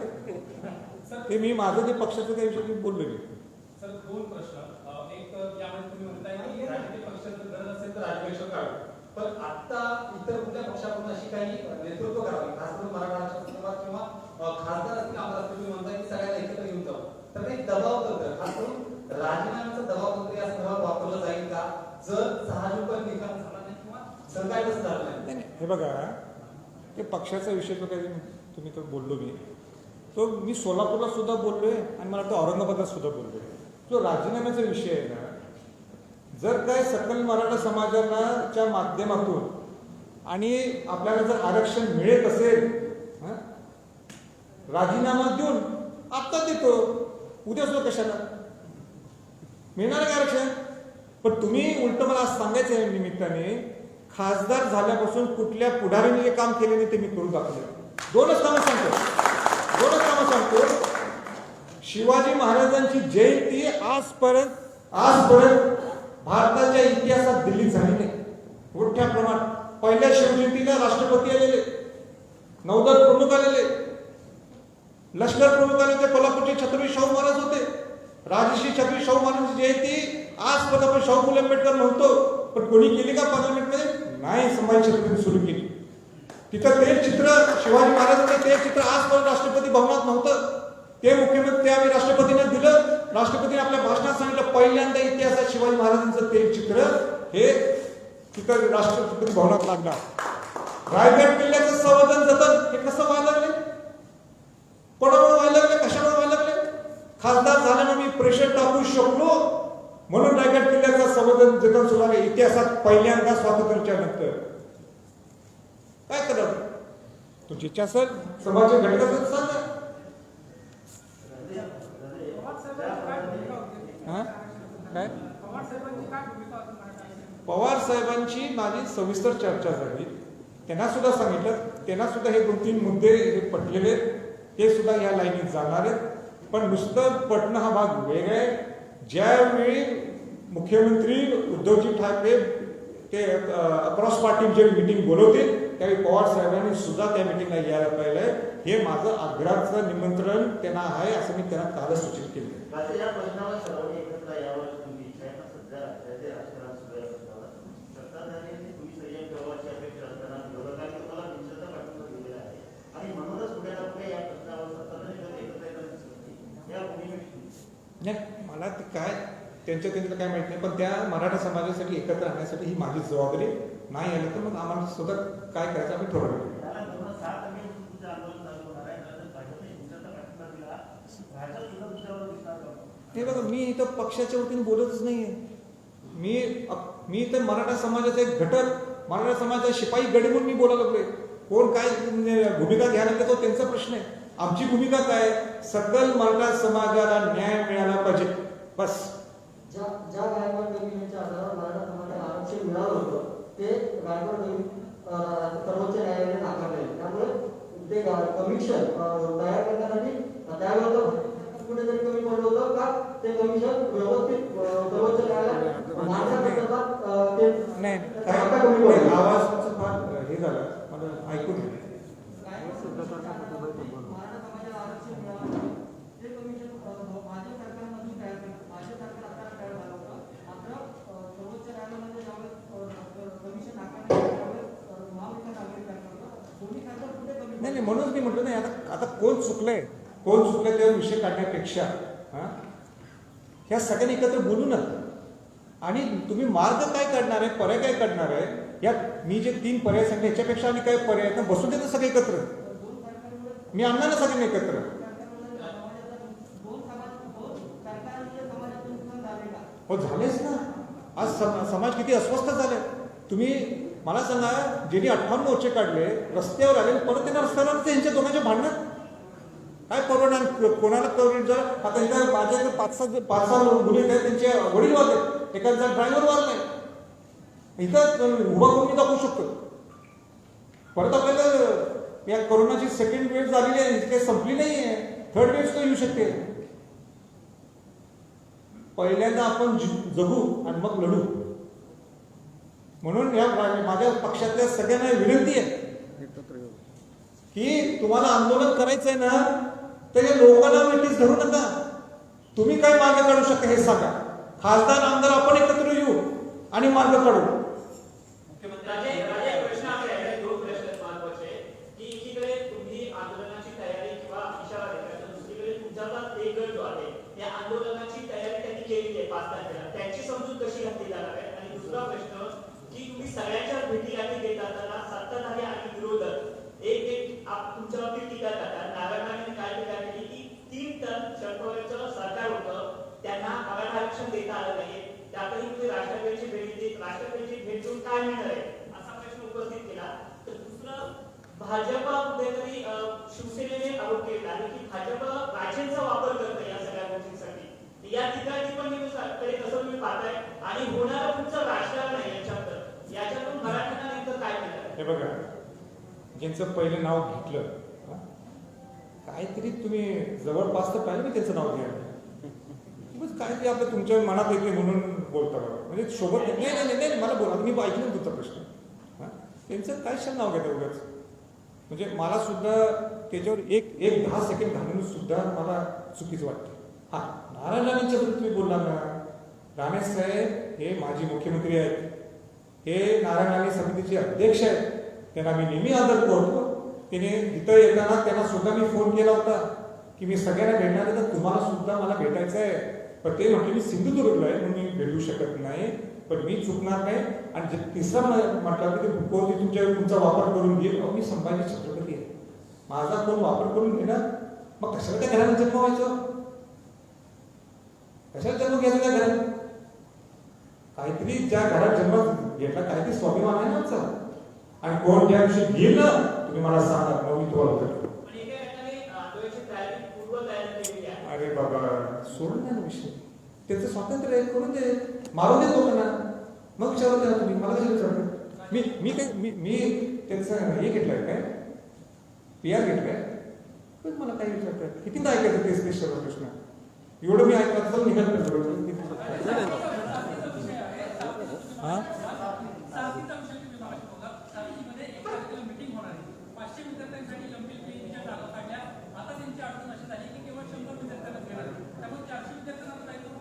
ते. मी माझं ते पक्षाचं काही विषयी बोललो मी. सर, दोन प्रश्न. एक, यामध्ये तुम्ही म्हणताय की राजकीय पक्षाचं गरज असेल तर राज्याध्यक्ष काढू, पण आता इतर कुठल्या पक्षाकडून अशी काही नेतृत्व करावी, खास करून मराठा संदर्भात किंवा खासदार असतील आमदार असतील, तुम्ही म्हणताय की सगळ्यांना एकत्र घेऊन जाऊ, तर काही दबाव तंत्र, खास करून राजीनाम्याचा दबाव तंत्र या संदर्भात वापरलं जाईल का जर साहजिक निकाल झाला नाही किंवा सहकार्यच झालं नाही? नाही, हे बघा, ते पक्षाचा विषय जो काही तुम्ही तो बोललो मी मी सोलापूरला सुद्धा बोललोय आणि मला वाटतं औरंगाबादला सुद्धा बोललोय. जो राजीनाम्याचा विषय आहे ना, जर काय सकल मराठा समाजाच्या माध्यमातून आणि आपल्याला जर आरक्षण मिळत असेल, राजीनामा देऊन आता देतो, उद्या सुद्धा कशाला मिळणार का आरक्षण? पण तुम्ही उलट मला आज सांगायचं आहे निमित्ताने, खासदार झाल्यापासून कुठल्या पुढारीने जे काम केले नाही ते मी करून दाखवले. दोनच कामं सांगतो. शिवाजी महाराजांची जयंती आजपर्यंत भारताच्या इतिहासात दिल्लीत झाली नाही. मोठ्या प्रमाणात पहिल्या शिवजयंतीला राष्ट्रपती आलेले, नौदल प्रमुख आलेले, लष्कर प्रमुख आले, कोल्हापूरचे छत्रपती शाहू महाराज होते. राजश्री छत्रपती शाहू महाराजांची जयंती आजपर्यंत आपण शाहू फुले आंबेडकर नव्हतो, पण कोणी केली का पार्लमेंटमध्ये? नाही, संभाजी छत्रपती सुरू केली. तिथं ते चित्र शिवाजी महाराजांचं ते चित्र आजपर्यंत राष्ट्रपती भवनात नव्हतं. ते मुख्यमंत्री आम्ही राष्ट्रपतींना दिलं. राष्ट्रपतीने आपल्या भाषणात सांगितलं पहिल्यांदा इतिहासात शिवाजी महाराजांचं ते चित्र हे तिथं राष्ट्रपती भवनात लागणार. रायगड किल्ल्याचं संवर्धन जतन हे कसं व्हायला लागले? कोणामुळे व्हायला लागले? कशामुळे व्हायला लागले? खासदार झाल्यानं मी प्रेशर टाकू शकलो म्हणून रायगड किल्ल्याचं संवर्धन जतन सुरू आहे. इतिहासात पहिल्यांदा स्वातंत्र्याच्या नंतर. काय करावं? तो जिच्या असेल समाजच्या घटकाचं सांगा. काय पवार साहेबांची माझी सविस्तर चर्चा झाली. त्यांना सुद्धा सांगितलं, त्यांना सुद्धा हे 2-3 मुद्दे हे पटलेले, ते सुद्धा या लाईनीत जाणार आहेत. पण नुसतं पटणं हा भाग वेगळा आहे. ज्यावेळी मुख्यमंत्री उद्धवजी ठाकरे ते क्रॉस पार्टी जे मिटिंग बोलवतील त्यावेळी पवार साहेबांनी सुद्धा त्या मिटिंगला यायला पाहिजे. हे माझं आग्रहाचं निमंत्रण त्यांना आहे असं मी त्यांना कालच सूचित केलं. या प्रश्नावर सर्वांनी एकत्र यावर तुम्ही इच्छा आहे ना? सध्या राज्याचे राजकारण सुरू आहे. सत्ताधाऱ्यांनी तुम्ही संयम ठेवायची अपेक्षा असताना विरोधकांनी तुम्हाला हिंसेचा पाठिंबा दिलेला आहे आणि म्हणूनच कुठे ना कुठे या प्रश्नावर सत्ताधारी एकत्र येण्याची या भूमिकेत नाही, मला ते काय त्यांचं काय माहित नाही, पण त्या मराठा समाजासाठी एकत्र आणण्यासाठी ही माझी जबाबदारी. नाही आलं तर मग आम्हाला सुद्धा काय करायचं आम्ही ठरवलं. त्याला 2007 मध्ये तुमचं आंदोलन चालू होणार आहे. तर भाजपने हिंसेचा पाठिंबा दिला, भाजप सुद्धा तुमच्यावर दिसणार का? हे बघा, मी इथं पक्षाच्या वतीने बोलतच नाहीये. मी तर मराठा समाजाचा एक घटक, मराठा समाजाचा शिपाई गडी म्हणून मी बोलायला लागलोय. कोण काय भूमिका घ्यायला लागले तो त्यांचा प्रश्न आहे. आमची भूमिका काय? सकल मराठा समाजाला न्याय मिळाला पाहिजे, बस. ज्या गायकवाड कमिशनच्या आधारावर मराठा समाजाला आरक्षण मिळालं होतं ते गायकवाड सर्वोच्च न्यायालयाने नाकारले. त्यामुळे ते कमिशन तयार करण्यासाठी त्यावेळेला कुठेतरी कमी पडलं होतं का ते कमिशन व्यवस्थित सर्वोच्च न्यायालयात मांडण्यासंदर्भात ते नाही, आवाजाचं फार हे झालं, मला ऐकून घ्या. मराठा समाजाला आरक्षण मिळालं ते कमिशन भाजप सरकारमधून तयार केलं. भाजप सरकार आता तयार झालं होतं. मात्र सर्वोच्च न्यायालयामध्ये ज्यावेळेस कमिशन नाकारण्यात त्यावेळेस महाविकास आघाडी तयार करतं. दोन्ही सरकार कुठे कमी नाही, म्हणूनच मी म्हटलं नाही, आता कोण चुकलंय त्यावर विषय काढण्यापेक्षा ह्या सगळ्यांनी एकत्र बोलू ना. आणि तुम्ही मार्ग काय काढणार आहे, पर्याय काय काढणार आहे, या मी जे 3 पर्याय सांगले ह्याच्यापेक्षा आणि काय पर्याय आहेत ना, बसून देतं सगळे एकत्र. मी आणणार ना सगळ्यांनी एकत्र. हो झालेच ना. आज समाज किती अस्वस्थ झाले. तुम्ही मला सांगा, ज्यांनी 58 मोर्चे काढले, रस्त्यावर आले, परत त्यांना रस्त्यावर आले, त्यांच्या दोघांच्या भांडणात काय परवडणार कोणाला करून. जर आता इथं माझ्या 5-6 गुन्हे आहेत, त्यांचे वडील वारले, एखादा ड्रायव्हर वारलाय, इथं उभा करून मी दाखवू शकतो. परत आपल्याला या कोरोनाची सेकंड वेव्ह झालेली आहे, काही संपली नाही आहे, थर्ड वेव्ह सुद्धा येऊ शकते. पहिल्यांदा आपण जगू आणि मग लढू. म्हणून या माझ्या पक्षातल्या सगळ्यांना विनंती आहे की तुम्हाला आंदोलन करायचंय ना, तर या लोकांना वेटीस धरू नका. तुम्ही काय मार्ग काढू शकता हे सांगा. खासदार आमदार आपण एकत्र येऊ आणि मार्ग काढू. मुख्यमंत्र्यांचे प्रश्न असे आहेत, 2 प्रश्न महत्त्वाचे की एकीकडे तुम्ही आंदोलनाची तयारी किंवा इशारा देता, तर दुसरीकडे तुमचा एक गट जो आहे या आंदोलनाची तयारी त्यांनी केलेली आहे 5 तारखेला, त्याची समजूत कशी घातली जाणार आहे. आणि दुसरा प्रश्न की तुम्ही सगळ्यांच्या भेटीगाठी देत असताना सत्ताधारी आणि विरोधक तुमच्या बाबतीत टीका करतात. नारायणांनी काय टीका केली की 3 टन शरद पवारांचं सरकार होतं, त्यांना मराठा आरक्षण देता आलं नाही, त्यातही तुम्ही राष्ट्रपतीची भेट देऊन काय मिळणार आहे असा प्रश्न उपस्थित केला. तर दुसरं, भाजपा कुठेतरी शिवसेनेने आरोप केला आहे की भाजप राजेंचा वापर करते या सगळ्या गोष्टींसाठी. या ठिकाणी टिप्पणीकडे कसं तुम्ही पाहताय आणि होणारा तुमचं राजकारण आहे याच्यातून मराठ्यांना नेमकं काय मिळणार? हे बघा, ज्यांचं पहिलं नाव घेतलं, काहीतरी तुम्ही जवळपास तर पाहिजे ना त्यांचं नाव घ्यायला. काहीतरी आपलं तुमच्या मनात येते म्हणून बोलता बघा, म्हणजे सोबत नाही मला बोला, मी ऐकलं तुमचा प्रश्न. त्यांचं काय क्षण नाव घेतं उगाच. म्हणजे मला सुद्धा त्याच्यावर एक 10 सेकंड घालून सुद्धा मला चुकीचं वाटतं. हा, नारायण राणेंच्या बद्दल तुम्ही बोलला ना, राणे साहेब हे माजी मुख्यमंत्री आहेत, हे नारायण राणे समितीचे अध्यक्ष आहेत, त्यांना मी नेहमी आदर करतो. त्याने इथं येताना त्यांना सुद्धा मी फोन केला होता की मी सगळ्यांना भेटणार आहे, तर तुम्हाला सुद्धा मला भेटायचं आहे. पण ते म्हटले मी सिंधुदुर्गला आहे म्हणून मी भेटू शकत नाही, पण मी चुकणार नाही. आणि तिसरा म्हटलं की ते तुमचा वापर करून घेईल. मी संभाजी छत्रपती आहे, माझा कोण वापर करून घेणार? मग कशाला त्या घराला जन्म व्हायचं? कशाला जन्म घ्यायचं त्या घरात? काहीतरी ज्या घरात जन्म घेतला काहीतरी स्वाभिमान आहे ना आमचा. आणि कोण ज्या दिवशी घेईल ना, तुम्ही मला सांगा, मग मी तुम्हाला भेटतो. अरे बाबा, सोडून द्या ना विषय, त्याचं स्वातंत्र्य आहे, करून दे, मारून दे लोकांना, मग विचारत द्या तुम्ही मला कशी विचारतो. मी त्यांचं हे घेतलंय काय, PR घेतलंय, पण मला काय विचारताय? कितीदा ऐकायचं तेच सर्व प्रश्न. एवढं मी ऐकलं तर निघाल. हा,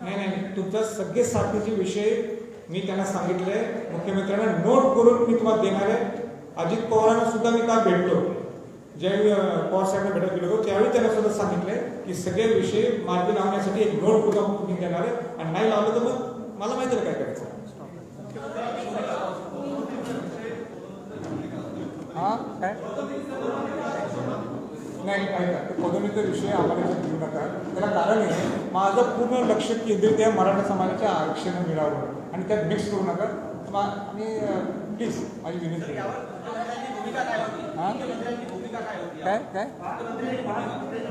नाही, तुमचा सगळे साठीचे विषय मी त्यांना सांगितले, मुख्यमंत्र्यांना नोट करून मी तुम्हाला देणार आहे. अजित पवारांना सुद्धा मी काल भेटलो, ज्यावेळी पवार साहेबांना भेटायला गेलो होतो त्यावेळी त्यांना सुद्धा सांगितले की सगळे विषय मार्गी लावण्यासाठी एक नोट करून तुम्ही देणार आहे, आणि नाही लावलं तर मग मला माहिती काय करायचं. हा काय नाही, ऐका, पदोन्नतीचा विषय आम्हाला घेऊ नका. त्याला कारण आहे, माझं पूर्ण लक्ष केंद्रित त्या मराठा समाजाच्या आरक्षण मिळावं, आणि त्यात मिक्स करू नका. आणि प्लीज माझी विनंती. हां काय काय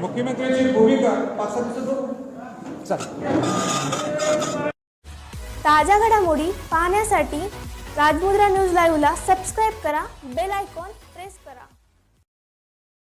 मुख्यमंत्र्यांची भूमिका 5-6 दिवसात चालेल. ताज्या घडामोडी पाहण्यासाठी राजमुद्रा न्यूज लाईव्हला सबस्क्राईब करा, बेल आयकॉन